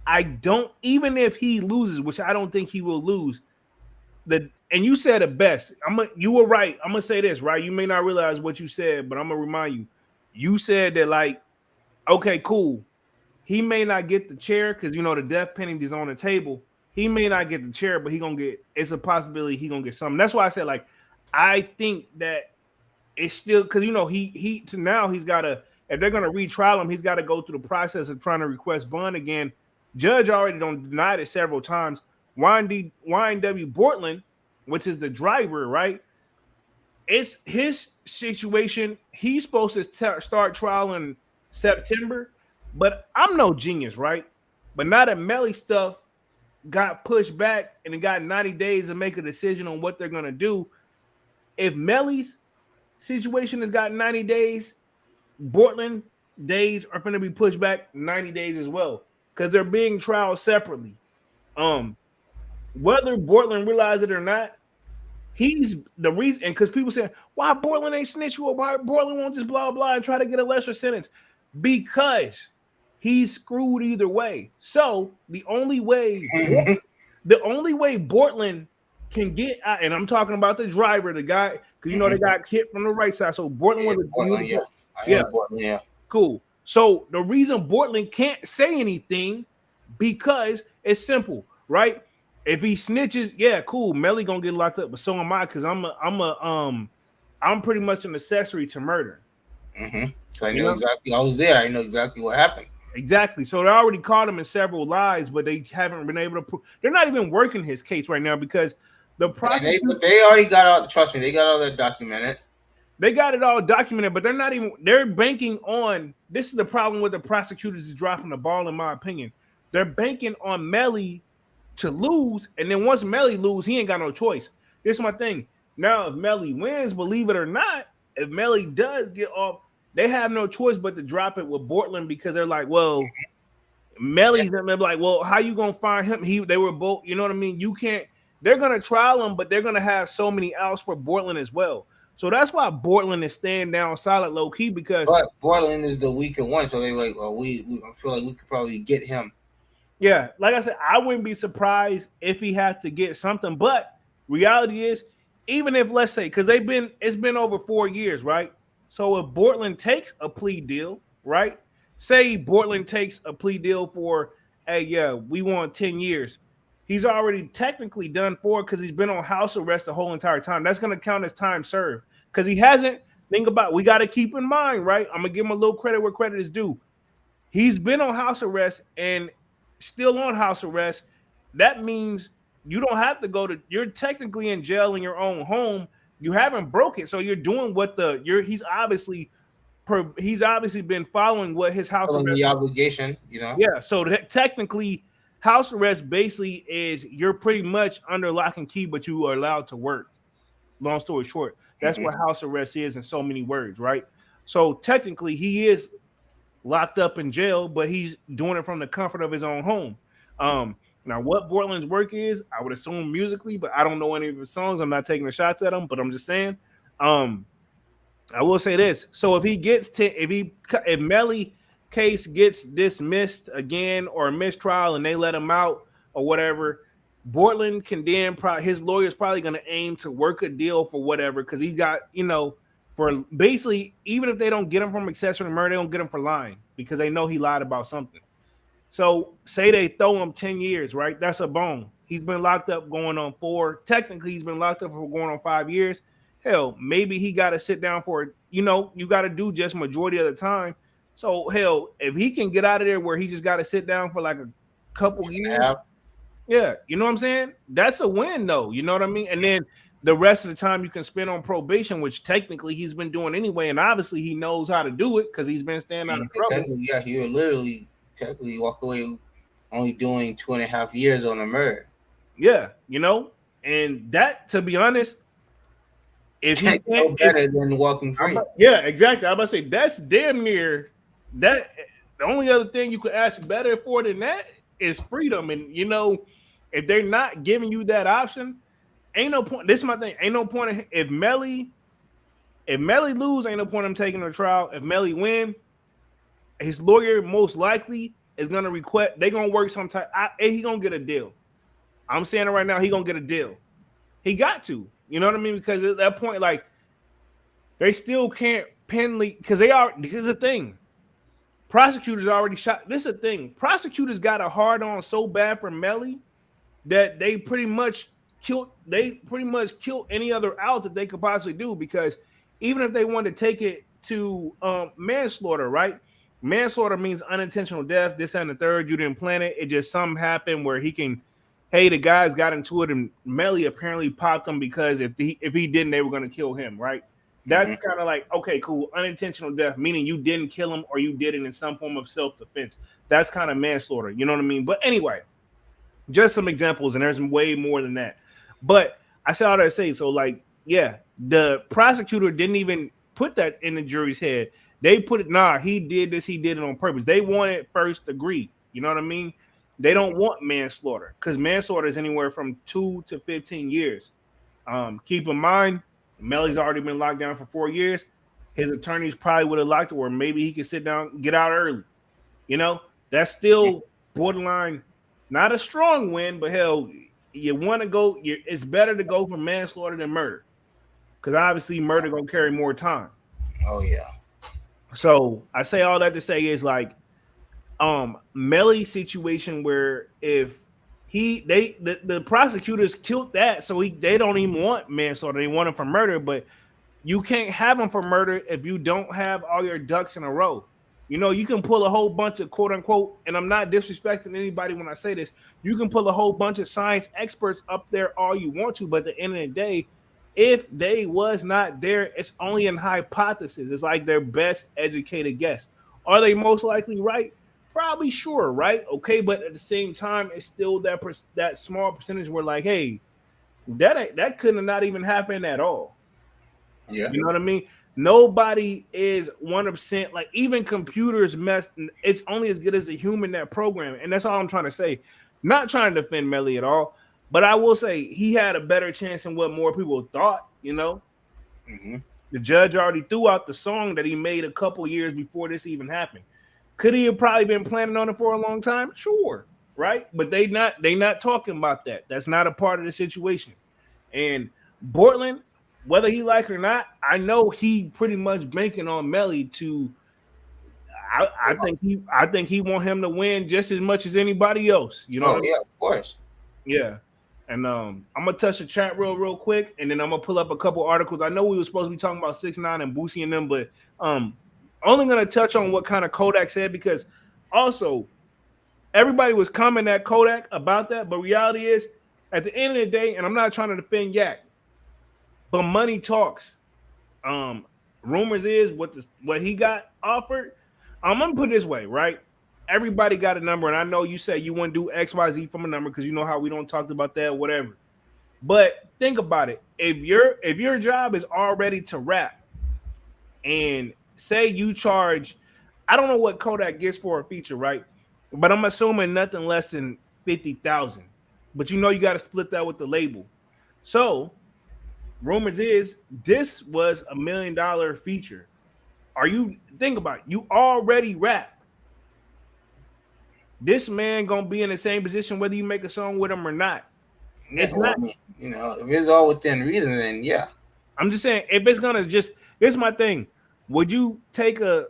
I don't even if he loses, which I don't think he will lose. And you said it best. You were right. I'm gonna say this, right? You may not realize what you said, but I'm gonna remind you. You said that, like, okay, cool. He may not get the chair because you know the death penalty is on the table. He may not get the chair, but it's a possibility he gonna get something. That's why I said, like, I think that it's still because you know he's gotta, if they're gonna retrial him, he's got to go through the process of trying to request bond again. Judge already denied it several times. YNW Portland, which is the driver, right? It's his situation. He's supposed to start trial in September, but I'm no genius, right? But now that Melly stuff got pushed back and it got 90 days to make a decision on what they're going to do, if Melly's situation has got 90 days, Portland days are going to be pushed back 90 days as well because they're being trialed separately. Whether Portland realizes it or not, he's the reason. And because people say, why Portland ain't snitch you, or why Portland won't just blah blah and try to get a lesser sentence, because he's screwed either way. So the only way Portland can get out, and I'm talking about the driver, the guy, because you know they got hit from the right side. So Portland was Portland, cool. So the reason Portland can't say anything because it's simple, right? If he snitches, yeah, cool. Melly gonna get locked up, but so am I, because I'm pretty much an accessory to murder. So I know exactly. I was there. I know exactly what happened. Exactly. So they already caught him in several lies, but they haven't been able to prove. They're not even working his case right now because the prosecutor. They already got all. Trust me, they got all that documented. They got it all documented, but they're not even. They're banking on. This is the problem with the prosecutors is dropping the ball, in my opinion. They're banking on Melly to lose, and then once Melly lose, he ain't got no choice. This is my thing. Now, if Melly wins, believe it or not, if Melly does get off, they have no choice but to drop it with Portland because they're like, well, Melly's they're like, well, how you gonna find him? They were both, you know what I mean? You can't. They're gonna trial him, but they're gonna have so many outs for Portland as well. So that's why Portland is staying down solid, low key, because Portland is the weaker one. So they like, well, we I feel like we could probably get him. Yeah, like I said, I wouldn't be surprised if he had to get something. But reality is, even if, let's say, because it's been over 4 years, right? So if Portland takes a plea deal, right? Say Portland takes a plea deal for, hey, yeah, we want 10 years. He's already technically done 4 because he's been on house arrest the whole entire time. That's going to count as time served because he hasn't. Think about, we got to keep in mind, right? I'm going to give him a little credit where credit is due. He's been on house arrest and still on house arrest. That means you don't have to you're technically in jail in your own home. You haven't broke it, so you're doing what he's obviously been following what his house arrest, the obligation, you know. Yeah, so technically house arrest basically is you're pretty much under lock and key, but you are allowed to work. Long story short, that's what house arrest is in so many words, right? So technically he is locked up in jail, but he's doing it from the comfort of his own home. Now, what Portland's work is, I would assume musically, but I don't know any of his songs. I'm not taking the shots at him, but I'm just saying. I will say this: so if Melly case gets dismissed again or a mistrial and they let him out or whatever, Portland can then his lawyer's probably going to aim to work a deal for whatever because he's got for basically, even if they don't get him from accessory to murder, they don't get him for lying because they know he lied about something. So say they throw him 10 years, right? That's a bone. He's been locked up going on 4. Technically, he's been locked up for going on 5 years. hell, maybe he got to sit down for, you know, you got to do just majority of the time. So hell, if he can get out of there where he just got to sit down for like a couple years, yeah, you know what I'm saying? That's a win, though. You know what I mean? And then the rest of the time you can spend on probation, which technically he's been doing anyway, and obviously he knows how to do it because he's been staying out of trouble. Yeah, he would literally technically walk away only doing 2.5 years on a murder. Yeah, you know, and that, to be honest, if he can't go better than walking free. Yeah, exactly. I'm about to say that's damn near that. The only other thing you could ask better for than that is freedom. And you know, if they're not giving you that option, ain't no point. This is my thing. Ain't no point if Melly lose, ain't no point in taking a trial. If Melly win, his lawyer most likely is gonna request. They gonna work some type. He gonna get a deal. I'm saying it right now. He gonna get a deal. He got to. You know what I mean? Because at that point, like, they still can't penalty because because the thing. Prosecutors already shot. This is the thing. Prosecutors got a hard on so bad for Melly that they pretty much killed any other out that they could possibly do, because even if they wanted to take it to manslaughter, right? Manslaughter means unintentional death, this and the third. You didn't plan it. It just something happened where he can, hey, the guys got into it and Melly apparently popped him because if he didn't, they were going to kill him, right? That's kind of like, okay, cool. Unintentional death, meaning you didn't kill him or you did it in some form of self-defense. That's kind of manslaughter. You know what I mean? But anyway, just some examples, and there's way more than that. But I said all that to say, so like, yeah, the prosecutor didn't even put that in the jury's head. They put it, he did this, he did it on purpose. They wanted first degree. You know what I mean? They don't want manslaughter because manslaughter is anywhere from 2 to 15 years. Keep in mind, Melly's already been locked down for 4 years. His attorneys probably would have liked it, or maybe he could sit down, get out early. You know, that's still borderline, not a strong win, but hell, you want to go. It's better to go for manslaughter than murder, because obviously murder gonna carry more time. Oh yeah. So I say all that to say is like, Melly's situation where if the prosecutors killed that, so they don't even want manslaughter. They want him for murder, but you can't have him for murder if you don't have all your ducks in a row. You know, you can pull a whole bunch of quote unquote, and I'm not disrespecting anybody when I say this, you can pull a whole bunch of science experts up there all you want to, but at the end of the day, if they was not there, it's only an hypothesis. It's like their best educated guess. Are they most likely right? Probably sure, right? Okay, but at the same time, it's still that small percentage where like, hey, that couldn't have not even happened at all. Yeah, you know what I mean? Nobody is 100%. Like even computers mess. It's only as good as the human that program it. And that's all I'm trying to say. Not trying to defend Melly at all, but I will say he had a better chance than what more people thought. You know, the judge already threw out the song that he made a couple years before this even happened. Could he have probably been planning on it for a long time? Sure, right? But they not talking about that. That's not a part of the situation. And Portland, whether he like it or not, I know he pretty much banking on Melly to. I think he want him to win just as much as anybody else. You know? Oh yeah, of course. Yeah. And I'm gonna touch the chat real quick, and then I'm gonna pull up a couple articles. I know we were supposed to be talking about 6ix9ine and Boosie and them, but only going to touch on what kind of Kodak said, because also everybody was coming at Kodak about that. But reality is, at the end of the day, and I'm not trying to defend Yak, but money talks. Rumors is what he got offered. I'm going to put it this way, right? Everybody got a number, and I know you say you wouldn't do XYZ from a number because you know how we don't talk about that, whatever. But think about it. If your job is already to rap, and say you charge, I don't know what Kodak gets for a feature, right? But I'm assuming nothing less than 50,000. But you know you got to split that with the label. So rumors is this was $1 million feature. Think about it, you already rap. This man gonna be in the same position whether you make a song with him or not. It's not, you know, if it's all within reason, then yeah. I'm just saying, if it's gonna here's my thing. Would you take a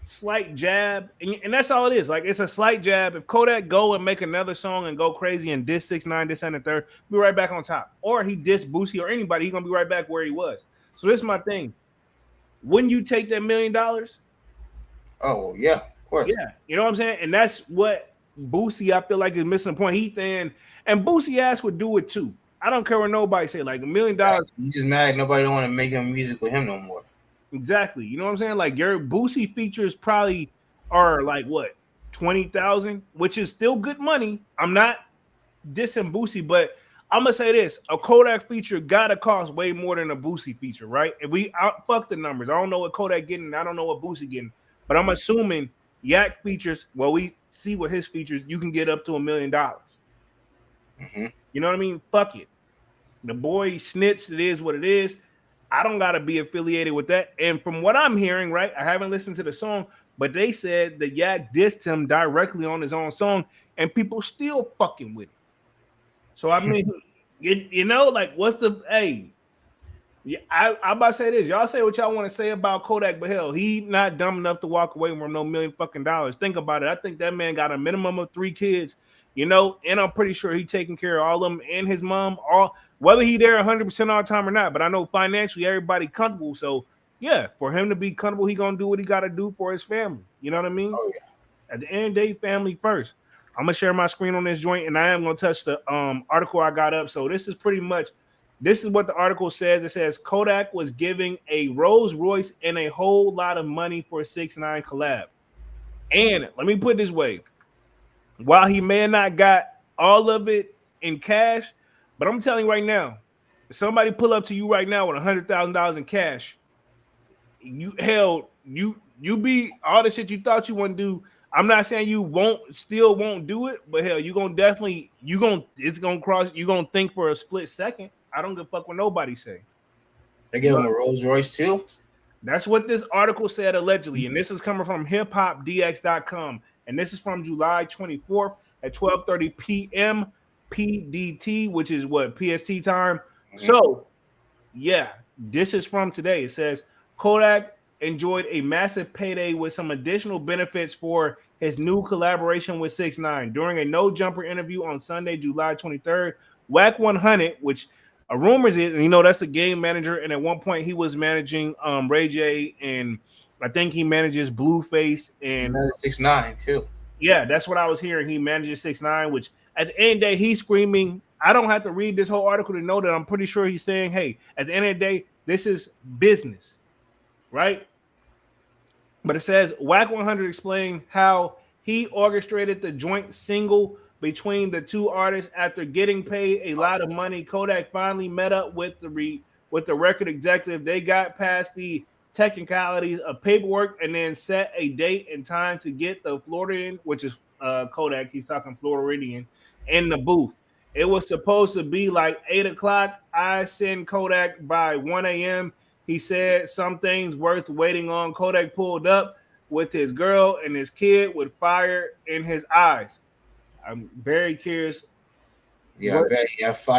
slight jab? And that's all it is. Like, it's a slight jab. If Kodak go and make another song and go crazy and diss 6ix9ine, this and the third, be right back on top. Or he diss Boosie or anybody, he's going to be right back where he was. So this is my thing. Wouldn't you take that $1 million? Oh yeah, of course. Yeah, you know what I'm saying? And that's what Boosie, I feel like, is missing the point. He saying, and Boosie ass would do it too. I don't care what nobody say. Like $1 million. He's just mad nobody don't want to make him music with him no more. Exactly. You know what I'm saying? Like your Boosie features probably are like what 20,000, which is still good money. I'm not dissing Boosie, but I'm gonna say this: a Kodak feature gotta cost way more than a Boosie feature, right? And we fuck the numbers. I don't know what Kodak getting. I don't know what Boosie getting, but I'm assuming Yak features. Well, we see what his features. You can get up to $1 million. Mm-hmm. You know what I mean? Fuck it. The boy snitched. It is what it is. I don't gotta be affiliated with that. And from what I'm hearing, right, I haven't listened to the song, but they said that Yak dissed him directly on his own song, and people still fucking with it. So I mean, you know, like what's the hey? Yeah, I'm about to say this. Y'all say what y'all want to say about Kodak, but hell, he not dumb enough to walk away from no $1 million fucking dollars. Think about it. I think that man got a minimum of 3 kids, you know, and I'm pretty sure he taking care of all of them and his mom, all whether he there 100% all the time or not. But I know financially everybody comfortable. So yeah, for him to be comfortable, he gonna do what he got to do for his family. You know what I mean? Oh yeah. At the end of the day, family first. I'm gonna share my screen on this joint, and I am gonna touch the article I got up. So this is pretty much. This is what the article says. It says Kodak was giving a Rolls-Royce and a whole lot of money for a 6ix9ine collab. And let me put it this way. While he may have not got all of it in cash, but I'm telling you right now, if somebody pull up to you right now with $100,000 in cash, you be all the shit you thought you want to do. I'm not saying you won't do it, but hell, it's gonna cross, you're gonna think for a split second. I don't give a fuck what nobody say. They gave him a Rolls-Royce too? That's what this article said allegedly, and this is coming from hiphopdx.com, and this is from July 24th at 12:30 p.m. PDT, which is what PST time. Mm-hmm. So, yeah, this is from today. It says Kodak enjoyed a massive payday with some additional benefits for his new collaboration with 6ix9ine. During a no jumper interview on Sunday, July 23rd, Wack 100, which rumors is, you know, that's the game manager, and at one point he was managing Ray J, and I think he manages Blueface and 6ix9ine too. Yeah, that's what I was hearing. He manages 6ix9ine, which at the end of the day, he's screaming. I don't have to read this whole article to know that I'm pretty sure he's saying, hey, at the end of the day, this is business, right? But it says Wack 100 explained how he orchestrated the joint single between the two artists after getting paid a lot of money. Kodak finally met up with the record executive. They got past the technicalities of paperwork and then set a date and time to get the Floridian, which is Kodak, he's talking Floridian, in the booth. It was supposed to be like 8 o'clock. I send Kodak by 1 a.m. He said some things worth waiting on. Kodak pulled up with his girl and his kid with fire in his eyes. I'm very curious. Yeah, I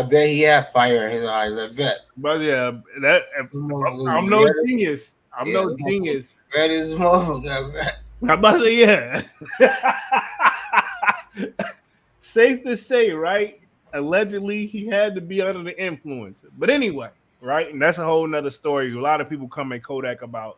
bet he had fire in his eyes. I bet. But yeah, I'm no genius. I'm no genius. Red as motherfucker. I'm about to say, yeah. Safe to say, right? Allegedly, he had to be under the influence. But anyway, right? And that's a whole nother story. A lot of people come at Kodak about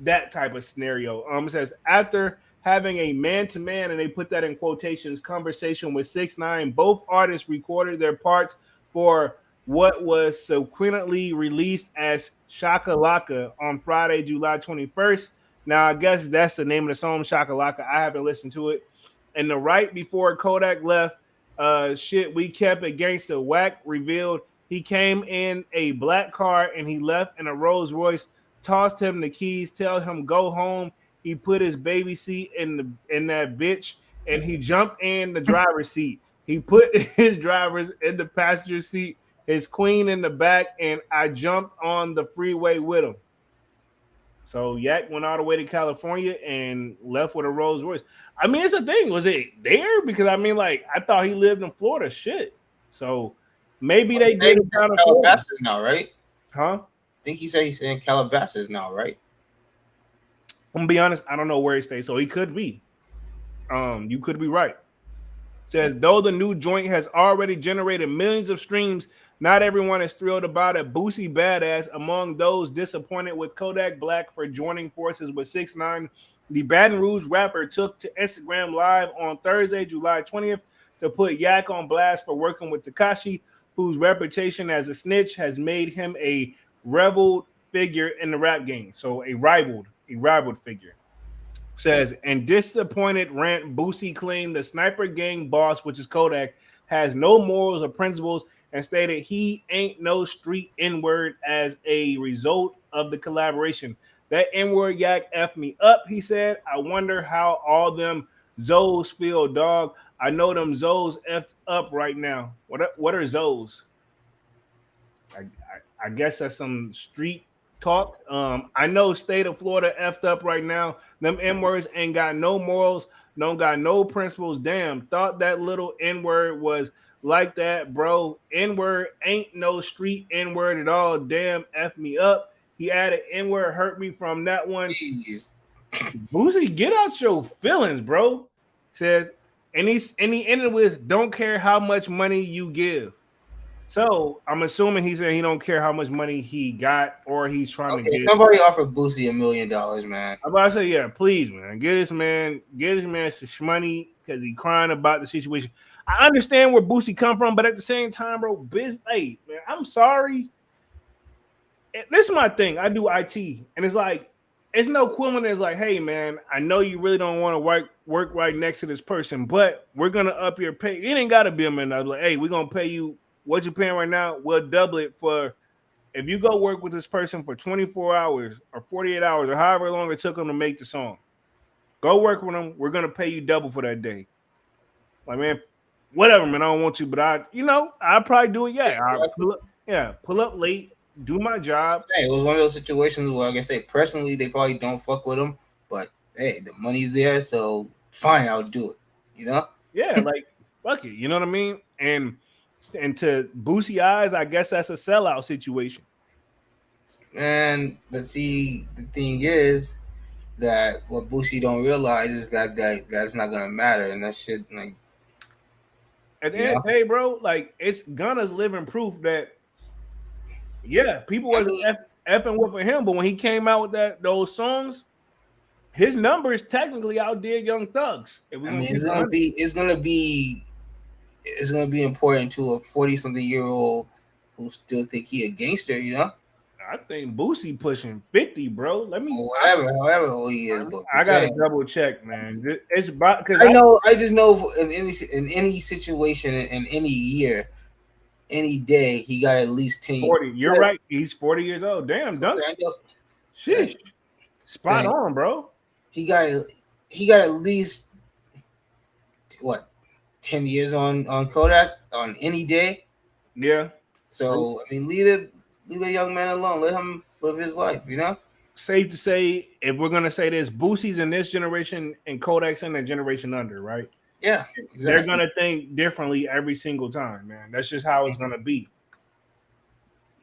that type of scenario. It says after having a man-to-man, and they put that in quotations, conversation with 6ix9ine, both artists recorded their parts for what was subsequently released as Shaka Laka on Friday, July 21st. Now, I guess that's the name of the song, Shaka Laka. I haven't listened to it. And the right before Kodak left, shit, we kept it gangsta. Wack revealed he came in a black car and he left in a Rolls Royce, tossed him the keys, tell him go home. He put his baby seat in that bitch, and he jumped in the driver's seat. He put his drivers in the passenger seat, his queen in the back, and I jumped on the freeway with him. So Yak went all the way to California and left with a Rolls Royce. I mean, it's a thing. Was it there? Because I mean, like, I thought he lived in Florida. Shit. So maybe they did it down in Calabasas now, right? Huh? I think he said he's in Calabasas now, right? I'm gonna be honest, I don't know where he stays, so he could be. You could be right. Says though the new joint has already generated millions of streams, Not everyone is thrilled about it. Boosie Badass among those disappointed with Kodak Black for joining forces with 6ix9ine. The Baton Rouge rapper took to Instagram Live on Thursday, July 20th, to put Yak on blast for working with Tekashi, whose reputation as a snitch has made him a rivaled figure in the rap game. So a rivaled figure. Says, and disappointed rant, Boosie claimed the Sniper Gang boss, which is Kodak, has no morals or principles, and stated he ain't no street N-word as a result of the collaboration. That N-word Yak F me up, he said. I wonder how all them Zoes feel, dog. I know them Zoes effed up right now. What are Zoes? I guess that's some street talk. I know state of Florida effed up right now. Them N-words ain't got no morals, don't got no principles. Damn, thought that little N-word was like that, bro. N-word ain't no street N-word at all. Damn, F me up. He added N-word hurt me from that one. Jeez. Boosie, get out your feelings, bro. Says, and he ended with, don't care how much money you give. So I'm assuming he said he don't care how much money he got or he's trying to get. Somebody offered Boosie $1 million, man. I'm about to say, yeah, please, man, get this man some money because he crying about the situation. I understand where Boosie come from, but at the same time, bro, hey, man, I'm sorry. This is my thing. I do IT, and it's like it's no equivalent as like, hey, man, I know you really don't want to work right next to this person, but we're gonna up your pay. It ain't gotta be $1 million. Like, hey, we're gonna pay you what you're paying right now. We'll double it for if you go work with this person for 24 hours or 48 hours or however long it took them to make the song. Go work with them. We're gonna pay you double for that day. Like, man, whatever, man. I don't want to, but I'll probably do it. Yeah, I'll pull up late. Do my job. It was one of those situations where, like I say, personally, they probably don't fuck with him, but hey, the money's there, so fine, I'll do it. Yeah, like fuck it. You know what I mean? And to Boosie eyes, I guess that's a sellout situation. And but see, the thing is that what Boosie don't realize is that's not gonna matter, and that shit like. At the end of the day, bro, like it's Gunna's living proof that. Yeah, people wasn't effing with him, but when he came out with those songs, his numbers technically outdid Young Thug's. It's gonna be important to a 40-something-year-old who still think he a gangster. I think Boosie pushing 50, bro. However old he is. But I gotta double check, man. It's about because I just know in any situation in any year. Any day he got at least 10 40. You're right. He's 40 years old. Damn, Dunk. Shit. Spot on, bro. He got at least 10 years on Kodak on any day. Yeah. So leave the young man alone. Let him live his life, Safe to say, if we're gonna say this, Boosie's in this generation and Kodak's in that generation under, right? Yeah, exactly. They're gonna think differently every single time, man. That's just how it's gonna be.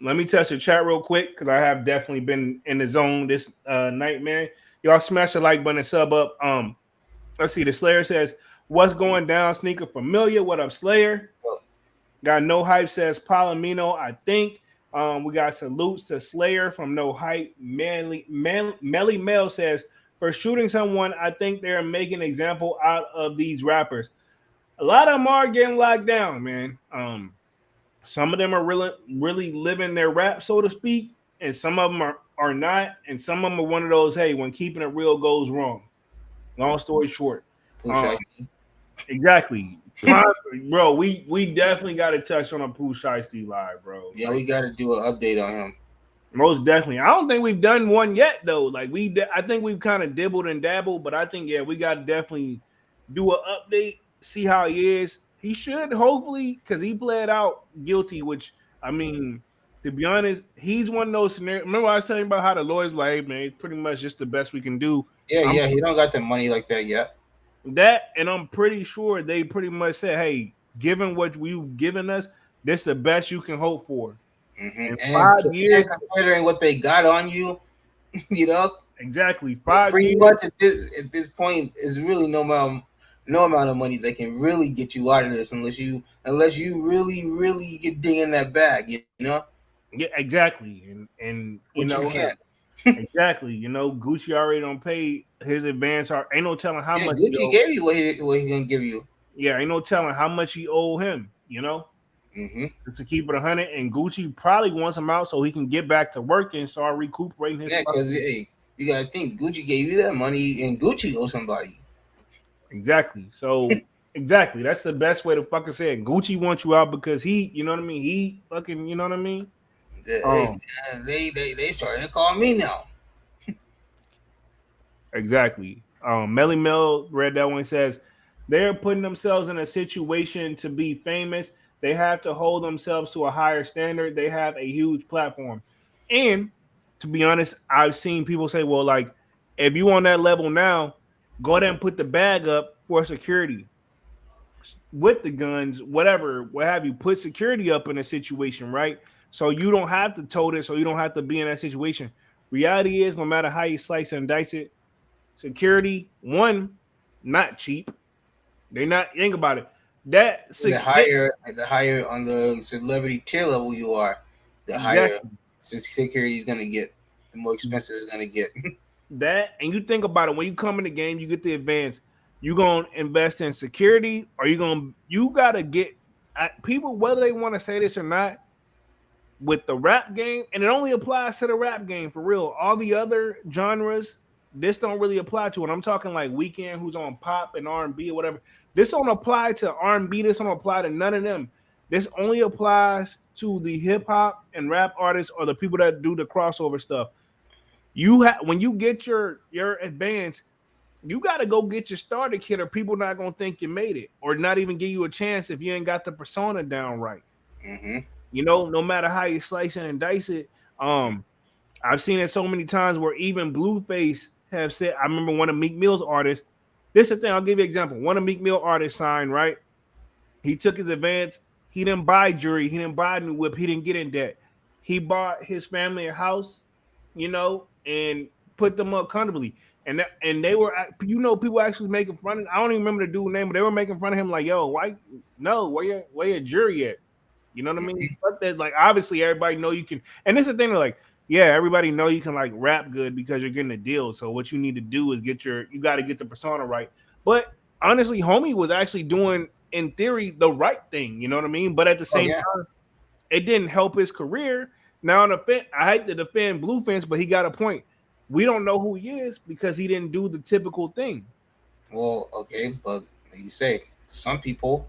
Let me test the chat real quick because I have definitely been in the zone this night, man. Y'all smash the like button and sub up. Let's see. The Slayer says, "What's going down, Sneaker Familiar? What up, Slayer?" Got No Hype says Palomino. I think we got salutes to Slayer from No Hype. Melly Mel says, for shooting someone, I think they're making an example out of these rappers. A lot of them are getting locked down, man. Some of them are really living their rap, so to speak, and some of them are not, and some of them are one of those, hey, when keeping it real goes wrong. Long story short. Exactly. Bro, we definitely got to touch on a Pooh Shiesty live, bro. Yeah, we got to do an update on him. Most definitely. I don't think we've done one yet, though. Like I think we've kind of dibbled and dabbled, but I think we got to definitely do an update, see how he is. He should hopefully, because he pled out guilty. Which to be honest, he's one of those scenarios. Remember I was telling you about how the lawyers were like, hey, man, it's pretty much just the best we can do. Yeah, he don't got the money like that yet. That, and I'm pretty sure they pretty much said, hey, given what you've given us, this is the best you can hope for. Mm-hmm. And 5 years, considering what they got on you, exactly 5 pretty years. much at this point is really no no amount of money that can really get you out of this unless you really get digging that bag, you know. Yeah, exactly. And you Which you know, can't. exactly. You know, Gucci already don't pay his advance. Ain't no telling how Yeah, much he Gucci owe. gave you what he gonna give you. Yeah, ain't no telling how much he owe him. You know, Mm-hmm. to keep it 100. And Gucci probably wants him out so he can get back to working and start recuperating his. Yeah, because hey, you gotta think Gucci gave you that money, and Gucci owes somebody. Exactly. So exactly, that's the best way to fucking say it. Gucci wants you out because he, you know what I mean. He fucking, you know what I mean. Hey, man, they starting to call me now. Exactly. Melly Mel read that one. Says they're putting themselves in a situation to be famous. They have to hold themselves to a higher standard. They have a huge platform. And to be honest, I've seen people say, well, like, if you on that level now, go ahead and put the bag up for security with the guns, whatever, what have you, put security up in a situation, right? So you don't have to tote it, so you don't have to be in that situation. Reality is, no matter how you slice and dice it, security, one, not cheap. They're not. Think about it. The higher on the celebrity tier level you are, the higher Exactly. security is gonna get, the more expensive it's gonna get. That, and you think about it, when you come in the game, you get the advance. You gonna invest in security, or you gotta get people, whether they want to say this or not, with the rap game, and it only applies to the rap game for real. All the other genres, this don't really apply to it. I'm talking like Weekend, who's on pop and R&B or whatever. This don't apply to R&B. This don't apply to none of them. This only applies to the hip hop and rap artists or the people that do the crossover stuff. You have, when you get your advance, you got to go get your starter kit, or people not gonna think you made it, or not even give you a chance if you ain't got the persona down right. Mm-hmm. You know, no matter how you slice it and dice it. I've seen it so many times where even Blueface have said, I remember one of Meek Mill's artists. This is the thing, I'll give you an example. One of Meek Mill artists signed, right? He took his advance. He didn't buy jewelry. He didn't buy a new whip. He didn't get in debt. He bought his family a house, you know, and put them up comfortably. And they were, you know, people actually making fun of. I don't even remember the dude's name, but they were making fun of him like, "Yo, why? No, where your jury at?" You know what I mean? But that, like, obviously everybody know you can. And this is the thing, like, yeah, everybody know you can like rap good because you're getting a deal. So what you need to do is you got to get the persona right. But honestly, homie was actually doing, in theory, the right thing. You know what I mean? But at the same time, it didn't help his career. Now, on the fence, I hate to defend Blueface, but he got a point. We don't know who he is because he didn't do the typical thing. Well, okay, but like you say, some people,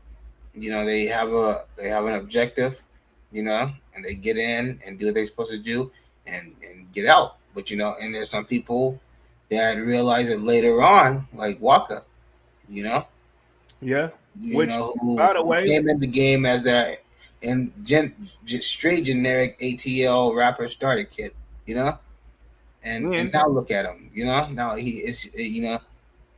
you know, they have an objective, you know, and they get in and do what they're supposed to do and get out. But you know, and there's some people that realize it later on, like Waka, you know. Yeah. You Which, know, by the who way, came in the game as that and straight generic ATL rapper starter kid, you know. And now look at him, you know. Now he is, you know,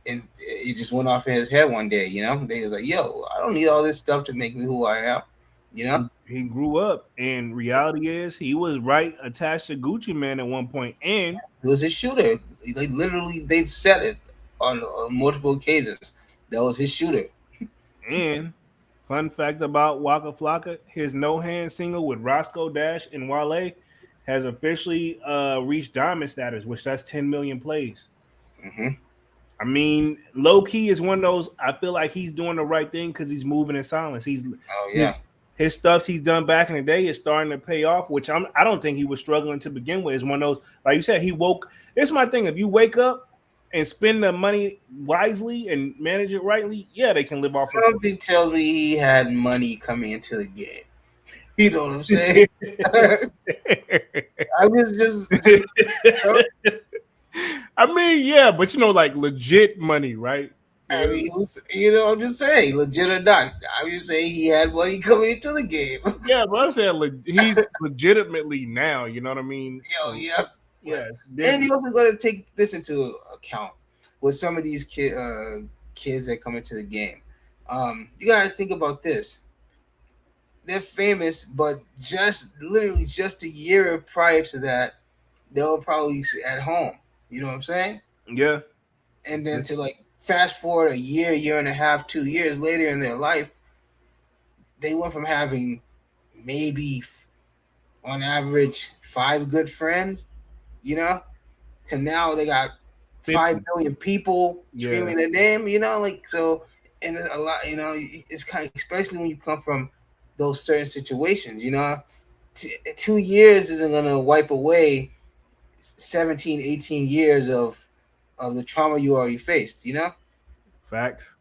and it just went off in his head one day, you know. He was like, "Yo, I don't need all this stuff to make me who I am," you know. he grew up, and reality is he was right attached to Gucci Man at one point, and He was his shooter. Like literally, they've said it on multiple occasions. That was his shooter. and fun fact about Waka Flocka, his No Hand single with Roscoe Dash and Wale has officially reached diamond status, which that's 10 million plays. Mm-hmm. I mean, low key is one of those. I feel like he's doing the right thing because he's moving in silence. Oh yeah. His stuff he's done back in the day is starting to pay off, which I don't think he was struggling to begin with. It's one of those, like you said, he woke. It's my thing. If you wake up and spend the money wisely and manage it rightly, yeah, they can live off. Something tells me he had money coming into the game. You know what I'm saying? I was just I mean, yeah, but you know, like legit money, right? I mean, you know, I'm just saying, legit or not. I'm just saying he had money coming into the game. Yeah, but I'm saying he's legitimately now. You know what I mean? Yo, yeah. Yeah. And you also got to take this into account with some of these kids that come into the game. You got to think about this. They're famous, but literally just a year prior to that, they were probably at home. You know what I'm saying? Yeah. And then to like fast forward a year and a half, 2 years later in their life, they went from having maybe on average 5 good friends, you know, to now they got 5 million people screaming their name, you know, like so. And a lot, you know, it's kind of, especially when you come from those certain situations, you know, 2 years isn't gonna wipe away 17, 18 years of the trauma you already faced, you know. Facts.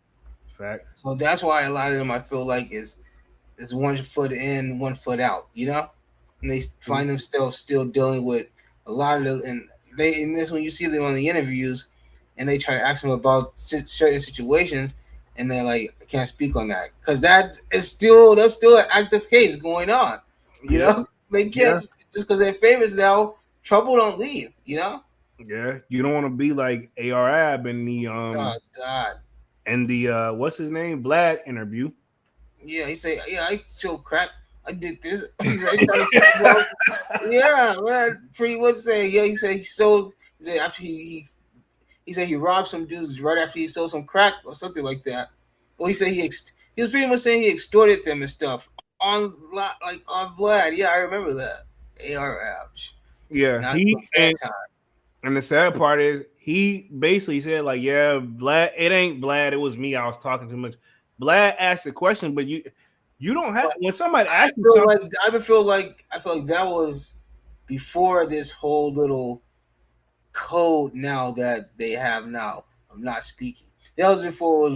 So that's why a lot of them I feel like is 1 foot in, 1 foot out, you know, and they find themselves still dealing with a lot of the, and this when you see them on the interviews, and they try to ask them about certain situations, and they're like, I can't speak on that because that's still an active case going on, you know. They can't just because they're famous now. Trouble don't leave, you know. Yeah, you don't want to be like ARAB in the Oh God. and the what's his name, Vlad interview. Yeah, he said, yeah, I showed crack. I did this. He said, yeah, man, pretty much saying, yeah. He said he sold. He said after he said he robbed some dudes right after he sold some crack or something like that. Well, he said he was pretty much saying he extorted them and stuff on Vlad. Yeah, I remember that. AR apps. Yeah, Not and the sad part is he basically said like, yeah, Vlad, it ain't Vlad, it was me. I was talking too much. Vlad asked the question, but you don't have when somebody asks you something. I feel like that was before this whole little code now that they have now of not speaking. That was before it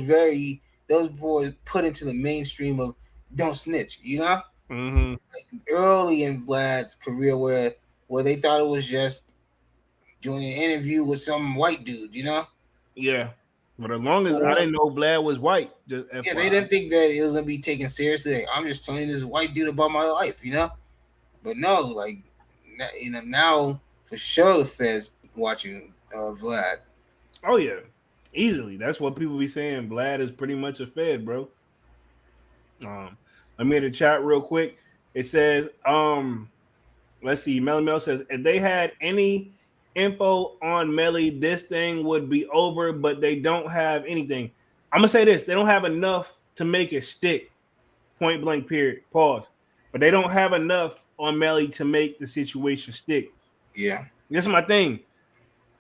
was put into the mainstream of don't snitch, you know? Mm-hmm. Like early in Vlad's career where they thought it was just doing an interview with some white dude, you know? Yeah. But as long as I didn't know Vlad was white, just yeah, they didn't think that it was gonna be taken seriously. Like, I'm just telling this white dude about my life, you know? But no, like, you know, now for sure the feds watching Vlad. Oh yeah, easily. That's what people be saying. Vlad is pretty much a Fed, bro. Let me hit the chat real quick. It says, let's see. Melly Mel says, if they had any info on Melly, this thing would be over, but they don't have anything. I'm gonna say this: they don't have enough to make it stick. Point blank. Period. Pause. But they don't have enough on Melly to make the situation stick. Yeah, this is my thing.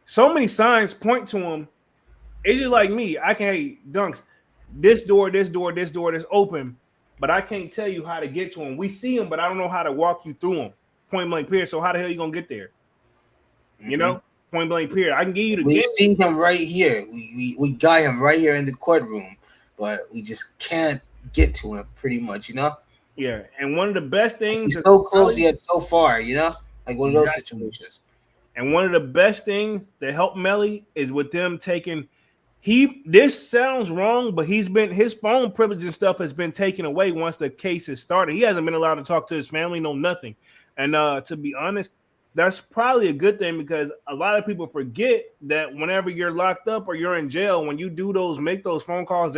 So many signs point to him. It's just like me. I can Dunks. This door that's open, but I can't tell you how to get to him. We see him, but I don't know how to walk you through him. Point blank. Period. So how the hell you gonna get there? You know, point blank. Period. I can give you the. We see him right here. We got him right here in the courtroom, but we just can't get to him. Pretty much, you know. Yeah, and one of the best things. He's so close yet so far. You know, like one of those situations. And one of the best things that helped Melly is with them taking. This sounds wrong, but his phone privilege and stuff has been taken away once the case has started. He hasn't been allowed to talk to his family, no nothing. And to be honest, that's probably a good thing because a lot of people forget that whenever you're locked up or you're in jail, when you make those phone calls,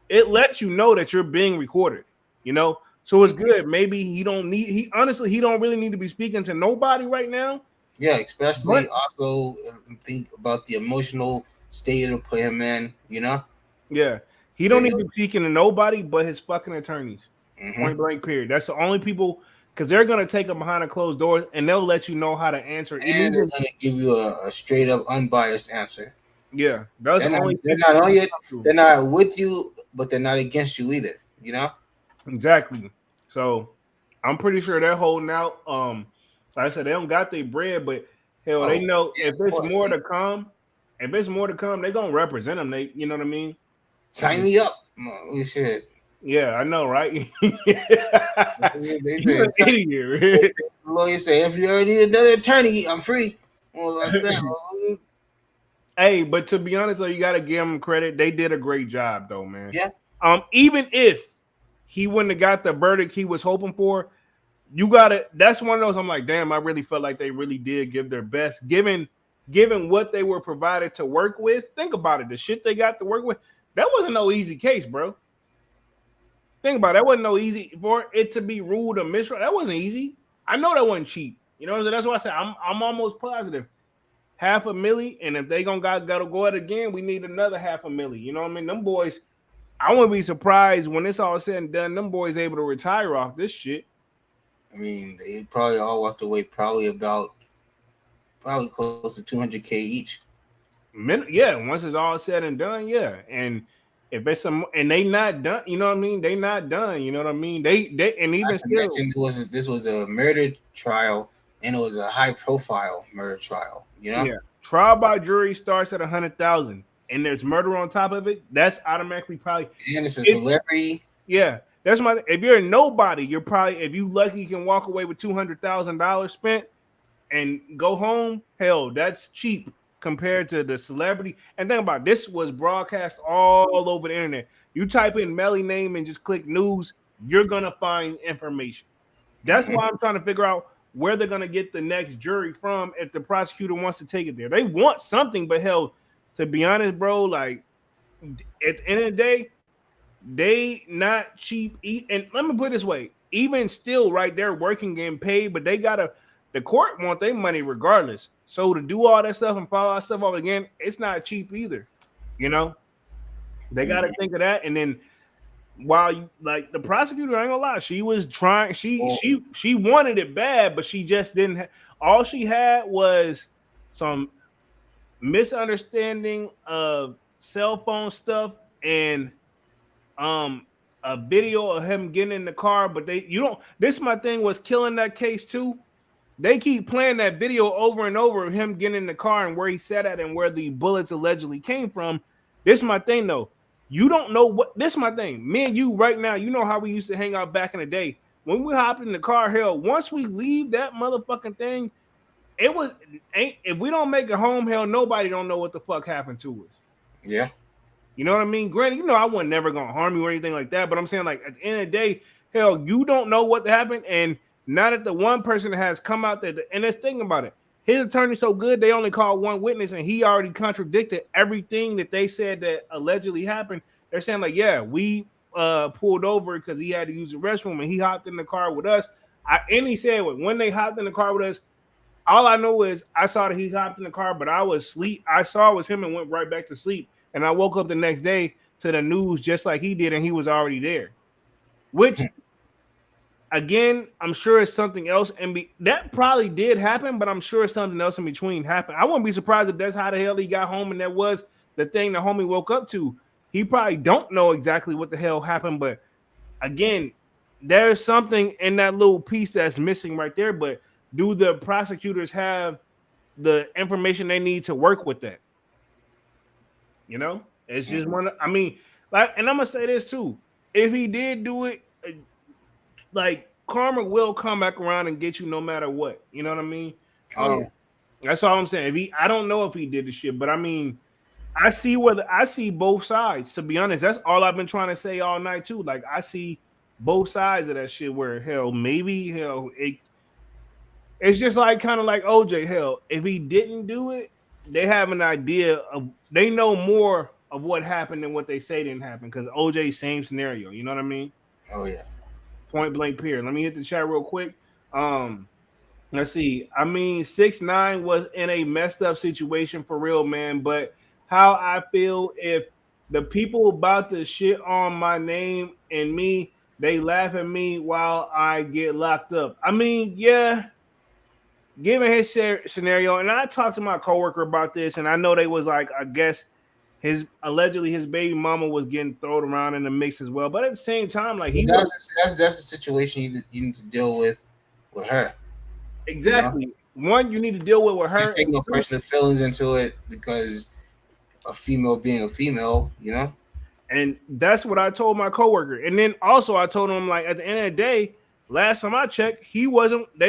it lets you know that you're being recorded. You know, so it's good. Maybe he don't really need to be speaking to nobody right now. Yeah, especially also think about the emotional state it'll put him in, you know? Yeah. He don't need to be speaking to nobody but his fucking attorneys. Point blank, period. That's the only people, because they're going to take him behind the closed doors and they'll let you know how to answer. And they're going to give you a straight up unbiased answer. Yeah. They're not with you, but they're not against you either, you know? Exactly. So I'm pretty sure they're holding out. Like I said, they don't got their bread, but hell, they know if there's more to come, they're gonna represent them. They, you know what I mean? Sign me up. We should. Yeah, I know, right? You're an idiot. Lawyer say, if you ever need another attorney, I'm free. Like that. Hey, but to be honest, though, you gotta give them credit. They did a great job, though, man. Yeah. Even if he wouldn't have got the verdict he was hoping for. You got it. That's one of those. I'm like, damn, I really felt like they really did give their best, given what they were provided to work with. Think about it. The shit they got to work with. That wasn't no easy case, bro. Think about it. That wasn't no easy for it to be ruled a Mistrial. That wasn't easy. I know that wasn't cheap. You know, that's why I said I'm almost positive. $500,000, and if they gotta go it again, we need another $500,000. You know what I mean? Them boys, I wouldn't be surprised when it's all said and done. Them boys able to retire off this shit. I mean, they probably all walked away probably close to 200K each. Yeah, once it's all said and done, yeah. And if it's some, and they not done, you know what I mean? They not done, you know what I mean? They and even still, this was a murder trial, and it was a high profile murder trial. You know, yeah. Trial by jury starts at 100,000, and there's murder on top of it. That's automatically probably. And it's a celebrity. Yeah, that's my. If you're a nobody, you're probably, if you lucky, you can walk away with $200,000 spent and go home. Hell, that's cheap compared to the celebrity. And think about it, this was broadcast all over the internet. You type in Melly name and just click news, you're gonna find information. That's why I'm trying to figure out where they're gonna get the next jury from if the prosecutor wants to take it there. They want something, but hell, to be honest, bro, like at the end of the day, they not cheap. And let me put it this way: even still, right there, working, getting paid, but they gotta. The court want their money regardless. So to do all that stuff and follow that stuff up again, it's not cheap either. You know, they got to think of that. And then while you like the prosecutor, I ain't gonna lie, she was trying. She wanted it bad, but she just didn't. All she had was some misunderstanding of cell phone stuff and a video of him getting in the car. But this my thing was killing that case too. They keep playing that video over and over of him getting in the car and where he sat at and where the bullets allegedly came from. This is my thing, though. You don't know what. This is my thing. Me and you right now, you know how we used to hang out back in the day. When we hopped in the car, hell, once we leave that motherfucking thing, if we don't make it home, hell, nobody don't know what the fuck happened to us. Yeah. You know what I mean? Granted, you know, I wasn't never going to harm you or anything like that, but I'm saying, like, at the end of the day, hell, you don't know what happened, and now that the one person that has come out there, and let's think about it, his attorney's so good, they only called one witness, and he already contradicted everything that they said that allegedly happened. They're saying, like, yeah, we pulled over because he had to use the restroom, and he hopped in the car with us. And he said, when they hopped in the car with us, all I know is I saw that he hopped in the car, but I was asleep. I saw it was him and went right back to sleep. And I woke up the next day to the news just like he did, and he was already there. Which... Again, I'm sure it's something else, and that probably did happen, but I'm sure it's something else in between happened. I wouldn't be surprised if that's how the hell he got home, and that was the thing the homie woke up to. He probably don't know exactly what the hell happened, but again, there's something in that little piece that's missing right there. But do the prosecutors have the information they need to work with that? You know, it's just one. I mean, like, and I'm gonna say this too: if he did do it. Like karma will come back around and get you no matter what. You know what I mean? Yeah. That's all I'm saying. I don't know if he did the shit, but I mean, I see both sides. To be honest, that's all I've been trying to say all night too. Like I see both sides of that shit. Where it's just like kind of like OJ. Hell, if he didn't do it, they have an idea of they know more of what happened than what they say didn't happen. Because OJ, same scenario. You know what I mean? Oh yeah. Point blank period. Let me hit the chat real quick. Let's see. I mean, 6ix9ine was in a messed up situation for real, man. But how I feel if the people about to shit on my name and me, they laugh at me while I get locked up. I mean, yeah. Given his scenario, and I talked to my coworker about this, and I know they was like, I guess allegedly his baby mama was getting thrown around in the mix as well. But at the same time, like that's the situation you need to deal with her. Exactly. You know? One, you need to deal with her. Take no personal feelings into it because a female being a female, you know. And that's what I told my coworker. And then also I told him, like, at the end of the day, last time I checked, they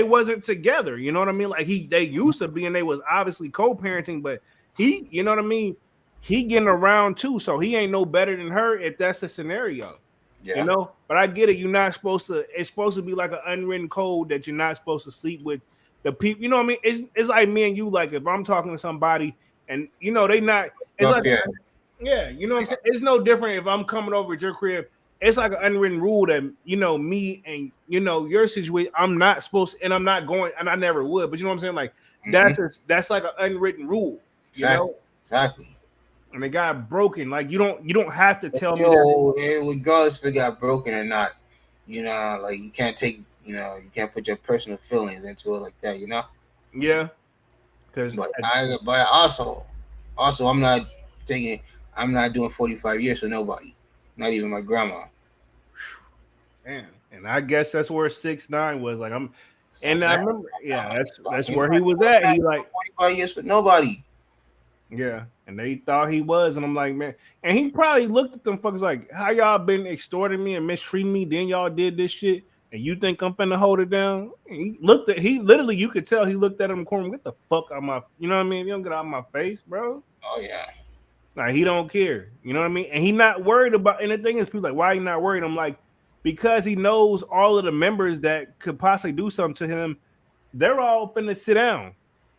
wasn't together. You know what I mean? Like they used to be, and they was obviously co-parenting, but he, you know what I mean? He getting around too, so he ain't no better than her if that's the scenario. Yeah. You know, but I get it. You're not supposed to. It's supposed to be like an unwritten code that you're not supposed to sleep with the people. You know what I mean? It's like me and you. Like if I'm talking to somebody and you know they not. It's like yeah, you know what I'm saying. It's no different if I'm coming over at your crib. It's like an unwritten rule that you know me and you know your situation. I'm not supposed to, and I'm not going, and I never would. But you know what I'm saying? Like that's like an unwritten rule, you know. Exactly. And it got broken. Like you don't have to tell me that. Regardless if it got broken or not, you know, like you can't take, you know, you can't put your personal feelings into it like that, you know. Yeah. But also I'm not doing 45 years for nobody, not even my grandma. Man, and I guess that's where 6ix9ine was. Like I remember, that's where he I'm was at. He like 45 years with nobody. Yeah, and they thought he was, and I'm like, man, and he probably looked at them fuckers like, how y'all been extorting me and mistreating me? Then y'all did this shit, and you think I'm finna hold it down? And he literally, you could tell he looked at him in the corner, get the fuck out of my, you know what I mean? You don't get out of my face, bro. Oh yeah. Like he don't care, you know what I mean? And he not worried about. And the thing is, people like, why are you not worried? I'm like, because he knows all of the members that could possibly do something to him. They're all finna sit down.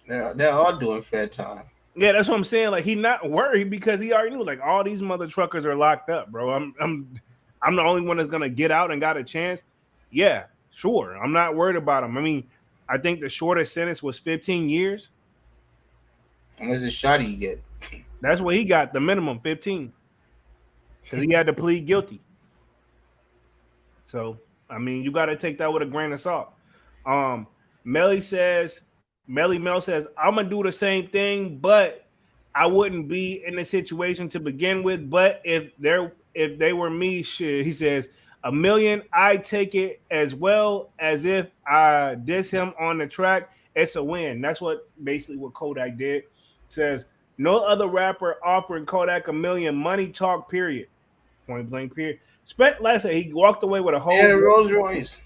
They're all doing fair time. Yeah, that's what I'm saying. Like, he not worried because he already knew, like, all these mother truckers are locked up, bro. I'm the only one that's gonna get out and got a chance. Yeah, sure. I'm not worried about him. I mean, I think the shortest sentence was 15 years. How much the shot you get? That's what he got, the minimum 15, because he had to plead guilty. So, I mean, you got to take that with a grain of salt. Melly Mel says, I'm gonna do the same thing, but I wouldn't be in the situation to begin with. But if they were me, shit, he says, $1 million, I take it as well as if I diss him on the track. It's a win. That's what Kodak did. Says no other rapper offering Kodak $1 million. Money talk, period. Point blank, period. Last night he walked away with a whole Rolls-Royce.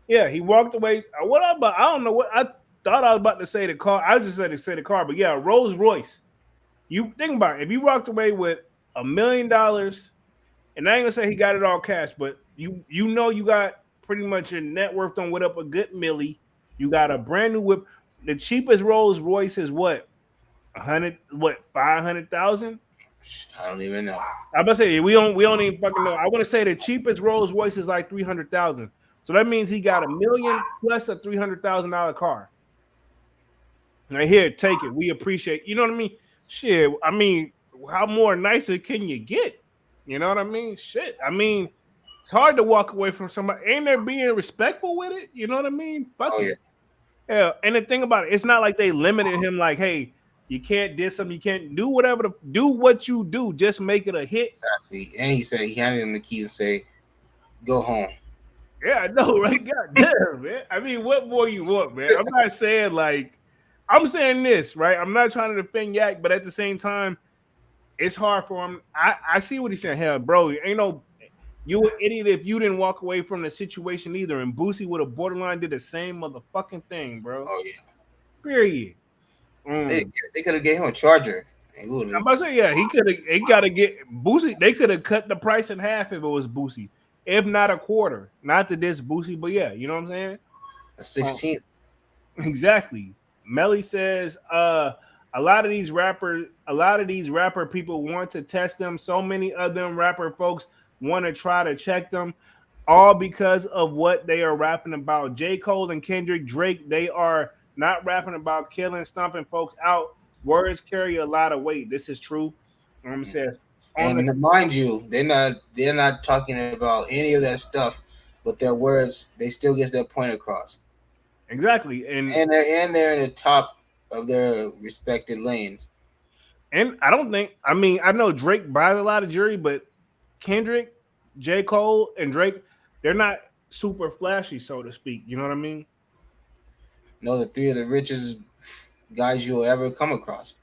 Yeah, he walked away. What about? I don't know what I thought I was about to say the car. I just said to say the car, but yeah, Rolls-Royce. You think about it. If you walked away with $1 million, and I ain't gonna say he got it all cash, but you know you got pretty much your net worth on what up a good milli. You got a brand new whip. The cheapest Rolls-Royce is what? 500,000? I don't even know. I'm about to say we don't even fucking know. I want to say the cheapest Rolls-Royce is like 300,000. So that means he got $1 million plus a $300,000 car. Now here, take it. We appreciate. You know what I mean? Shit. I mean, how more nicer can you get? You know what I mean? Shit. I mean, it's hard to walk away from somebody. Ain't there being respectful with it? You know what I mean? Fuck it. Yeah. And the thing about it, it's not like they limited him. Like, hey, you can't diss him. You can't do whatever. Do what you do. Just make it a hit. Exactly. And he said he handed him the keys and say, "Go home." Yeah, I know, right? God damn, man. I mean, what more you want, man? I'm not saying like, I'm saying this, right? I'm not trying to defend Yak, but at the same time, it's hard for him. I see what he's saying. Hell, bro, ain't no, you an idiot if you didn't walk away from the situation either. And Boosie would have borderline did the same motherfucking thing, bro. Oh yeah. Period. They could have gave him a charger. I'm about to say, yeah, he got to get Boosie. They could have cut the price in half if it was Boosie, if not a quarter. Not to this Boosie, but yeah, you know what I'm saying? A 16th. Exactly. Melly says, a lot of these rapper people want to test them. So many of them rapper folks want to try to check them, all because of what they are rapping about. J. Cole and Kendrick, Drake, they are not rapping about killing, stomping folks out. Words carry a lot of weight. This is true. Says, and mind you, they're not talking about any of that stuff, but their words, they still get their point across. Exactly. And they're in the top of their respected lanes. And I know Drake buys a lot of jury, but Kendrick, J. Cole, and Drake, they're not super flashy, so to speak. You know what I mean? No, the three of the richest guys you'll ever come across.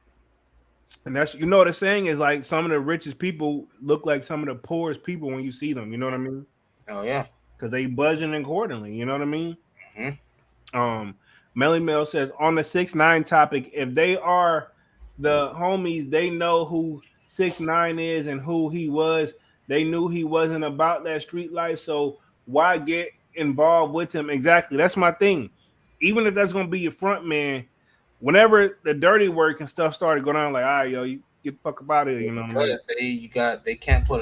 And that's, you know, the saying is like some of the richest people look like some of the poorest people when you see them. You know what I mean? Oh yeah, because they budging accordingly. You know what I mean? Mm-hmm. Melly Mel says on the 6ix9ine topic, if they are the homies, they know who 6ix9ine is and who he was. They knew he wasn't about that street life, so why get involved with him? Exactly, that's my thing. Even if that's gonna be your front man, whenever the dirty work and stuff started going on, like, all right, yo, you get the fuck about it, you know. Because they can't put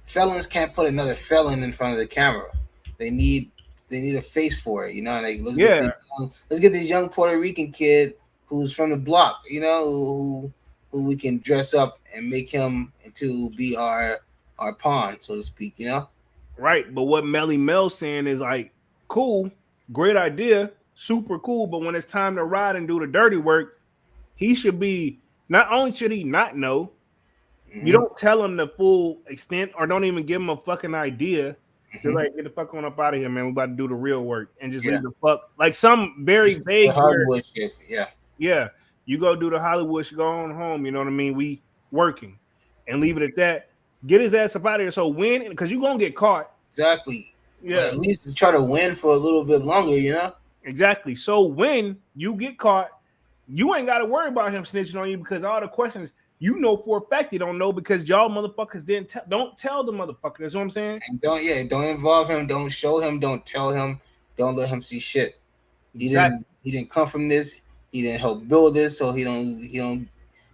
felons can't put another felon in front of the camera. They need a face for it, you know. Like let's get this young Puerto Rican kid who's from the block, who we can dress up and make him to be our pawn, so to speak, Right. But what Melly Mel saying is like, cool, great idea, super cool. But when it's time to ride and do the dirty work, he should be, not only should he not know, you don't tell him the full extent or don't even give him a fucking idea. Just like, get the fuck on up out of here, man. We about to do the real work and just leave the fuck like some very vague Hollywood shit. Yeah. Yeah. You go do the Hollywood shit, go on home, you know what I mean? We working and leave it at that. Get his ass up out of here. So win, because you're gonna get caught. Exactly. Yeah. But at least try to win for a little bit longer, Exactly. So when you get caught, you ain't got to worry about him snitching on you because all the questions for a fact you don't know because y'all motherfuckers don't tell the motherfucker. That's what I'm saying. And don't involve him. Don't show him. Don't tell him. Don't let him see shit. He didn't come from this. He didn't help build this, so he don't.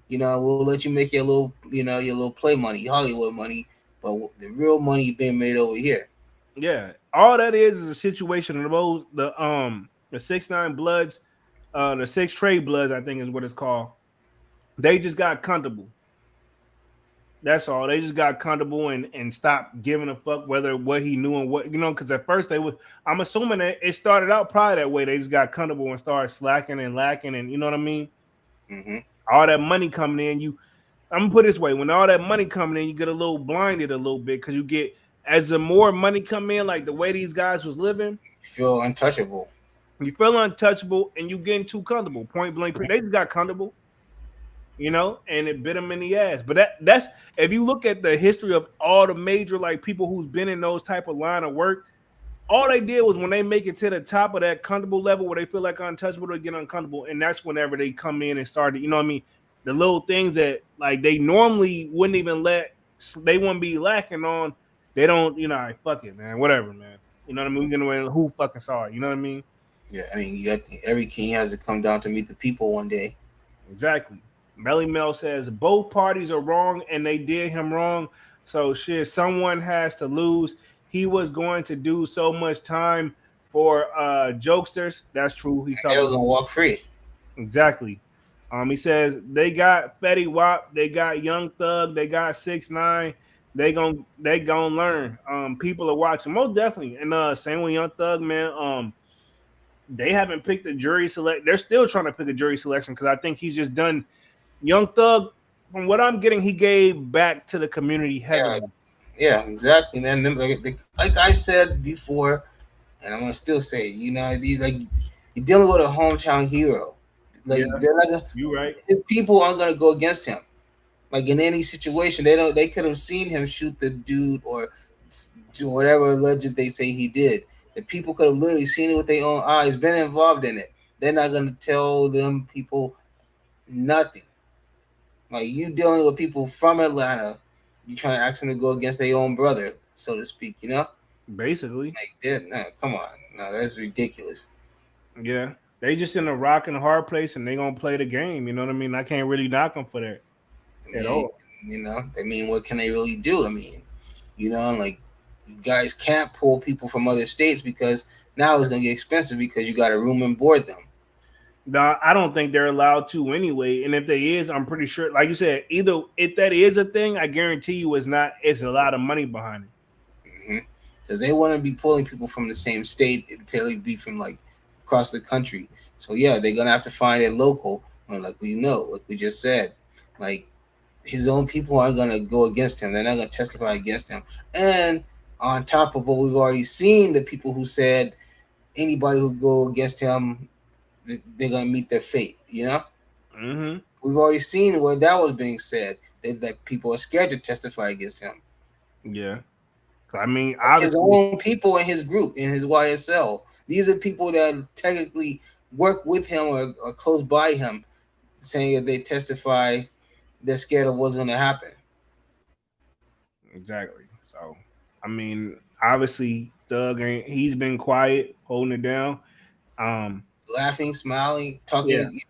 We'll let you make your little play money, Hollywood money, but the real money being made over here. Yeah, all that is a situation of those the 6ix9ine Bloods, the 6 Trade Bloods, I think is what it's called. They just got comfortable. That's all. They just got comfortable and stopped giving a fuck whether what he knew and what because at first they would. I'm assuming that it started out probably that way. They just got comfortable and started slacking and lacking, and you know what I mean. Mm-hmm. All that money coming in, I'm gonna put it this way: when all that money coming in, you get a little blinded a little bit because you get as the more money come in, like the way these guys was living, you feel untouchable. You feel untouchable, and you getting too comfortable. Point blank, they just got comfortable. And it bit them in the ass. But that's if you look at the history of all the major people who's been in those type of line of work, all they did was when they make it to the top of that comfortable level where they feel like untouchable, they get uncomfortable, and that's whenever they come in and start. The little things that they normally wouldn't even they wouldn't be lacking on. They don't, fuck it, man, whatever, man. You know what I mean? Who fucking saw it? You know what I mean? Yeah, I mean, every king has to come down to meet the people one day. Exactly. Melly Mel says both parties are wrong and they did him wrong. So shit, someone has to lose. He was going to do so much time for jokesters. That's true. He's talking. They was gonna walk free. Exactly. He says they got Fetty Wap, they got Young Thug, they got 6ix9ine. They gonna learn. People are watching most definitely. And same with Young Thug, man. They haven't picked a jury select. They're still trying to pick a jury selection because I think he's just done. Young Thug, from what I'm getting, he gave back to the community heavily. Yeah, exactly, man. Like I've said before, and I'm gonna still say, you're dealing with a hometown hero. They're not you right. His people aren't gonna go against him. Like in any situation, they could have seen him shoot the dude or do whatever alleged they say he did. The people could have literally seen it with their own eyes, been involved in it. They're not gonna tell them people nothing. Like you dealing with people from Atlanta, you trying to ask them to go against their own brother, so to speak, Basically. Come on. No, that's ridiculous. Yeah. They just in a rock and a hard place and they gonna play the game, you know what I mean? I can't really knock them for that at all. What can they really do? You guys can't pull people from other states because now it's gonna get expensive because you gotta room and board them. No, I don't think they're allowed to anyway. And if they is, I'm pretty sure, like you said, either if that is a thing, I guarantee you it's a lot of money behind it. Because they want to be pulling people from the same state. It'd probably be from across the country. So yeah, they're gonna have to find a local. Like we just said, his own people aren't gonna go against him. They're not gonna testify against him. And on top of what we've already seen, the people who said anybody who go against him, they're gonna meet their fate. Mm-hmm. We've already seen what that was being said. That people are scared to testify against him. Yeah, I mean, his own people in his group, in his YSL. These are people that technically work with him or close by him, saying if they testify, they're scared of what's gonna happen. Exactly. So, I mean, obviously, Thug he's been quiet, holding it down. Laughing, smiling, talking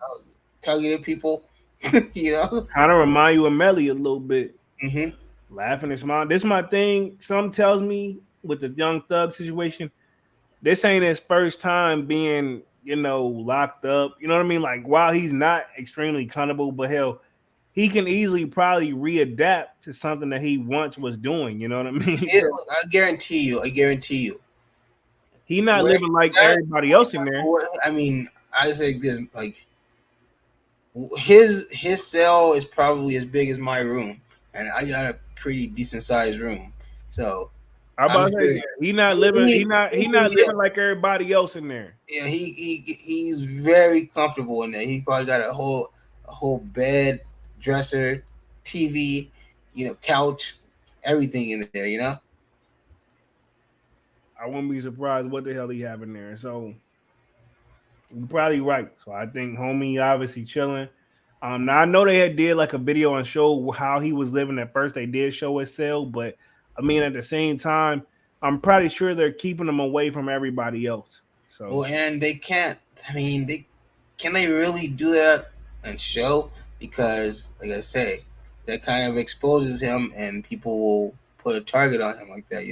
to people, Kind of remind you of Melly a little bit. Mm-hmm. Laughing and smiling. This is my thing. Some tells me with the Young Thug situation, this ain't his first time being locked up. You know what I mean? Like while he's not extremely comfortable, but hell, he can easily probably readapt to something that he once was doing. You know what I mean? I guarantee you. He not Where living like he's at, everybody else in there. I mean, I say this like his cell is probably as big as my room, and I got a pretty decent sized room. So I'm I'm about to sure say he not living. He not yeah, living like everybody else in there. yeah, he's very comfortable in there. He probably got a whole bed, dresser, TV, couch, everything in there. I wouldn't be surprised what the hell he have in there. So you're probably right. So I think homie obviously chilling. Now I know they had did like a video and show how he was living at first. They did show his cell, but I mean at the same time, I'm pretty sure they're keeping him away from everybody else. So Well, and they can't. I mean, they really do that and show because, like I say, that kind of exposes him, and people will put a target on him like that.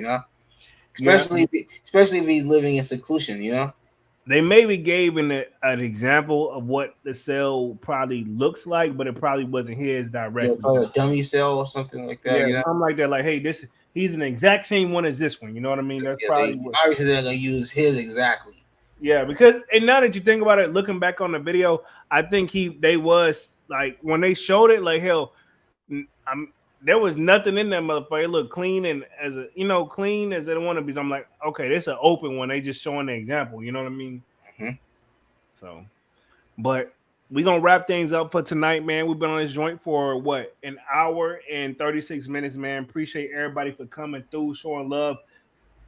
Especially if he's living in seclusion. They maybe gave an example of what the cell probably looks like, but it probably wasn't his directly. Probably a dummy cell or something like that. Something like that. Like, hey, he's an exact same one as this one. You know what I mean? That's probably obviously they're gonna use his exactly. Yeah, because and now that you think about it, looking back on the video, I think they was like when they showed it, like hell, there was nothing in that motherfucker. It looked clean and clean as it want to be. So I'm like, okay, this is an open one. They just showing the example. You know what I mean? Mm-hmm. So, but we gonna wrap things up for tonight, man. We've been on this joint for what, an hour and 36 minutes, man. Appreciate everybody for coming through, showing love.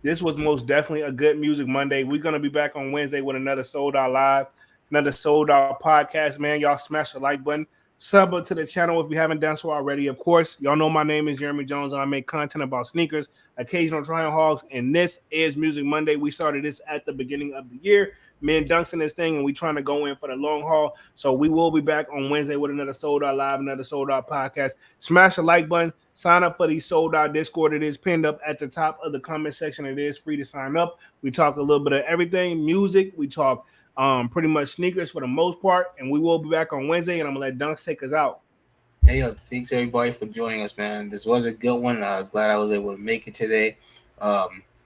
This was most definitely a good Music Monday. We're gonna be back on Wednesday with another Sold Out Live, another Sold Out podcast, man. Y'all smash the like button. Sub up to the channel if you haven't done so already. Of course, y'all know my name is Jeremy Jones, and I make content about sneakers, occasional trying hogs, and this is Music Monday. We started this at the beginning of the year. Me and Dunk's in this thing, and we trying to go in for the long haul. So we will be back on Wednesday with another Sold Out Live, another Sold Out podcast. Smash the like button. Sign up for the Sold Out Discord. It is pinned up at the top of the comment section. It is free to sign up. We talk a little bit of everything, music. We talk pretty much sneakers for the most part, and we will be back on Wednesday, and I'm gonna let Dunks take us out. Hey, thanks everybody for joining us, man. This was a good one. Glad I was able to make it today.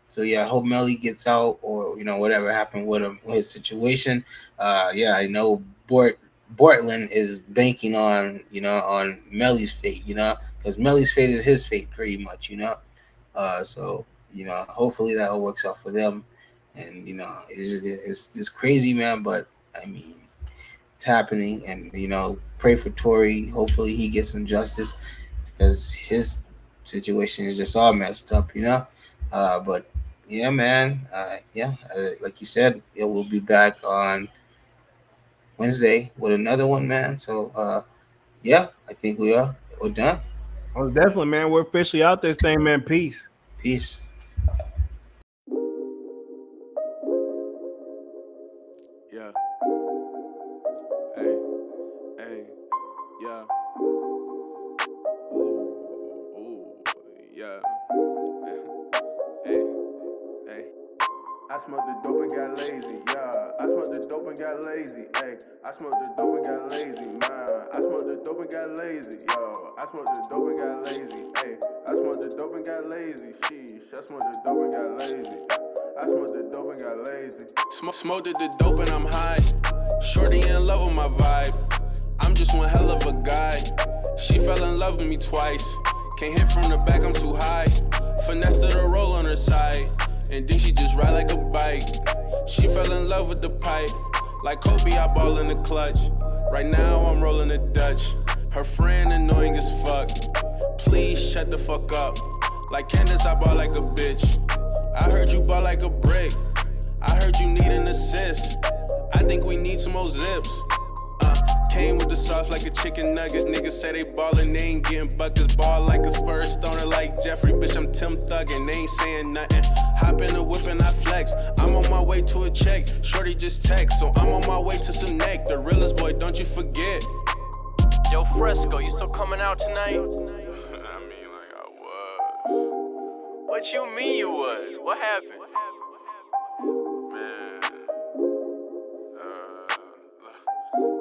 So yeah, I hope Melly gets out, or whatever happened with him, with his situation. I know Bortland is banking on on Melly's fate, because Melly's fate is his fate pretty much, so hopefully that works out for them. And it's just crazy, man, but I mean it's happening. And pray for Tory. Hopefully he gets some justice, because his situation is just all messed up, but yeah, man, like you said, we'll be back on Wednesday with another one, man. So I think we're done. Oh, definitely, man. We're officially out this thing, man. Peace. Yeah. Hey, yeah. Ooh, yeah. Hey. I smoked the dope and got lazy, yeah. I smoked the dope and got lazy, hey. I smoked the dope and got lazy, man. I smoked the dope and got lazy, yo. I smoked the dope and got lazy, hey. I smoked the dope and got lazy, sheesh. I smoked the dope and got lazy. I smoked the dope and got lazy. Smoked the dope and I'm high. Shorty in love with my vibe. I'm just one hell of a guy. She fell in love with me twice. Can't hit from the back, I'm too high. Finesse to the roll on her side. And then she just ride like a bike. She fell in love with the pipe. Like Kobe, I ball in the clutch. Right now I'm rolling a Dutch. Her friend annoying as fuck. Please shut the fuck up. Like Candace, I ball like a bitch. I heard you ball like a brick. I heard you need an assist. I think we need some more zips. Came with the sauce like a chicken nuggets. Niggas say they ballin', they ain't getting buckets. Ball like a Spurs stoner like Jeffrey. Bitch, I'm Tim Thuggin', they ain't saying nothing. Hop in the whip and I flex. I'm on my way to a check. Shorty just text, so I'm on my way to some neck. The realest boy, don't you forget. Yo, Fresco, you still coming out tonight? I mean, like I was. What you mean you was? What happened? Man.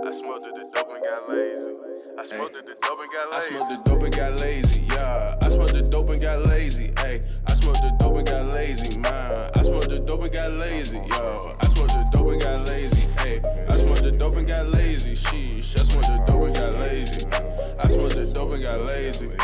I smoked the dope and got lazy. I smoked the dope and got I lazy. smoked the dope and got lazy, yeah. I smoked the dope and got lazy, ayy. I smoked the dope and got lazy, man. I smoked the dope and got lazy, yo. I smoked the dope and got lazy, ayy. I smoked the dope and got lazy, sheesh. I smoked the dope and got lazy. I smoked the dope and got lazy.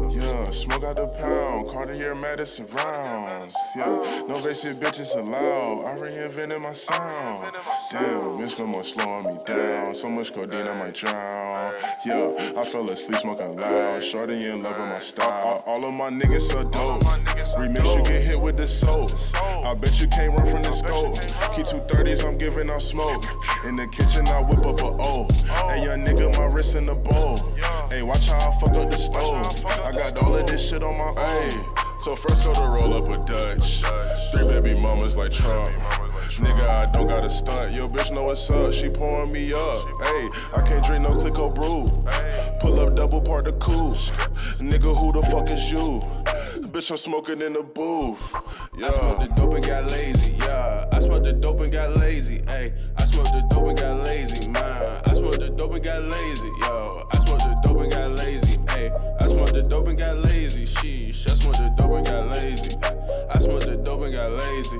Yeah, smoke out the pound, Cartier Madison rounds. Yeah, no basic bitches allowed. I reinvented my sound. Damn, it's no more slowing me down. So much codeine I might drown. Yeah, I fell asleep smoking loud. Shorty in love with my style. All of my niggas so dope. Remix you get hit with the soap. I bet you can't run from the scope. Keep 230s, I'm giving out smoke. In the kitchen, I whip up a O. Hey, young nigga, my wrist in the bowl. Hey, watch how I fuck up the stove. I got all of this shit on my own. So first go to roll up a Dutch. 3 baby mamas like Trump. Nigga, I don't gotta stunt. Yo, bitch know what's up. She pouring me up. Hey, I can't drink no click or brew. Pull up double part the coupe. Nigga, who the fuck is you? Bitch, I'm smoking in the booth. Yeah. I smoked the dope and got lazy, yeah. I smoked the dope and got lazy, ayy. I smoked the dope and got lazy, man. I smoked the dope and got lazy, yo. I smoked the dope and got lazy, ayy. I smoked the dope and got lazy, sheesh. I smoked the dope and got lazy. I smoked the dope and got lazy.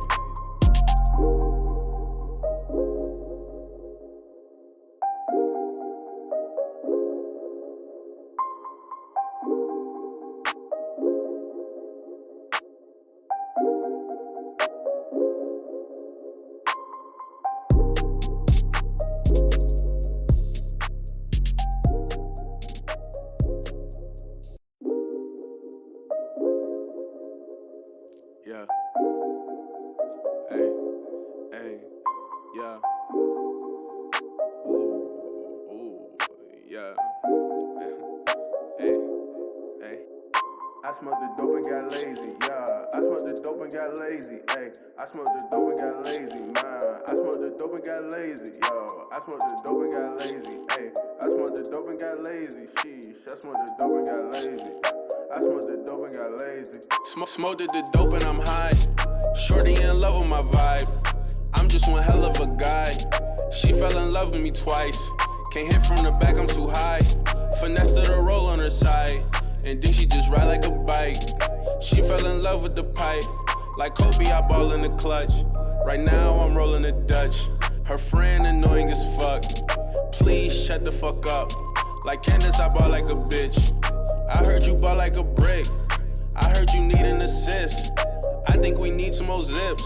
Yeah. Hey, hey, yeah. Ooh, yeah. Hey, hey. I smoked the dope and got lazy, yeah. I smoked the dope and got lazy, ayy. I smoked the dope and got lazy, man. I smoked the dope and got lazy, yo. I smoked the dope and got lazy, ayy. I smoked the dope and got lazy, sheesh. I smoked the dope and got lazy. I smoked the dope and got lazy. Smoked the dope and I'm high. Shorty in love with my vibe. I'm just one hell of a guy. She fell in love with me twice. Can't hit from the back, I'm too high. Finesse to the roll on her side. And then she just ride like a bike. She fell in love with the pipe. Like Kobe, I ball in the clutch. Right now I'm rolling a Dutch. Her friend annoying as fuck. Please shut the fuck up. Like Candace, I ball like a bitch. I heard you ball like a brick. I heard you need an assist. I think we need some more zips.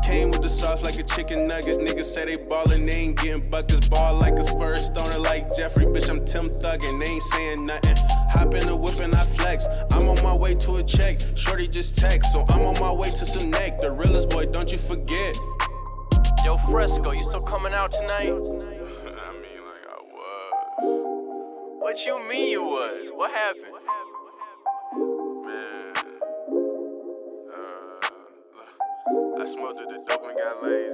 Came with the sauce like a chicken nugget. Niggas say they ballin', they ain't getting buckets. Ball like a Spurs stoner like Jeffrey. Bitch, I'm Tim Thuggin', they ain't saying nothing. Hop in the whip and I flex. I'm on my way to a check. Shorty just text, so I'm on my way to some neck. The realest boy, don't you forget. Yo, Fresco, you still coming out tonight? I mean, like I was. What you mean you was? What happened? Man. I smoked the dope and got lazy.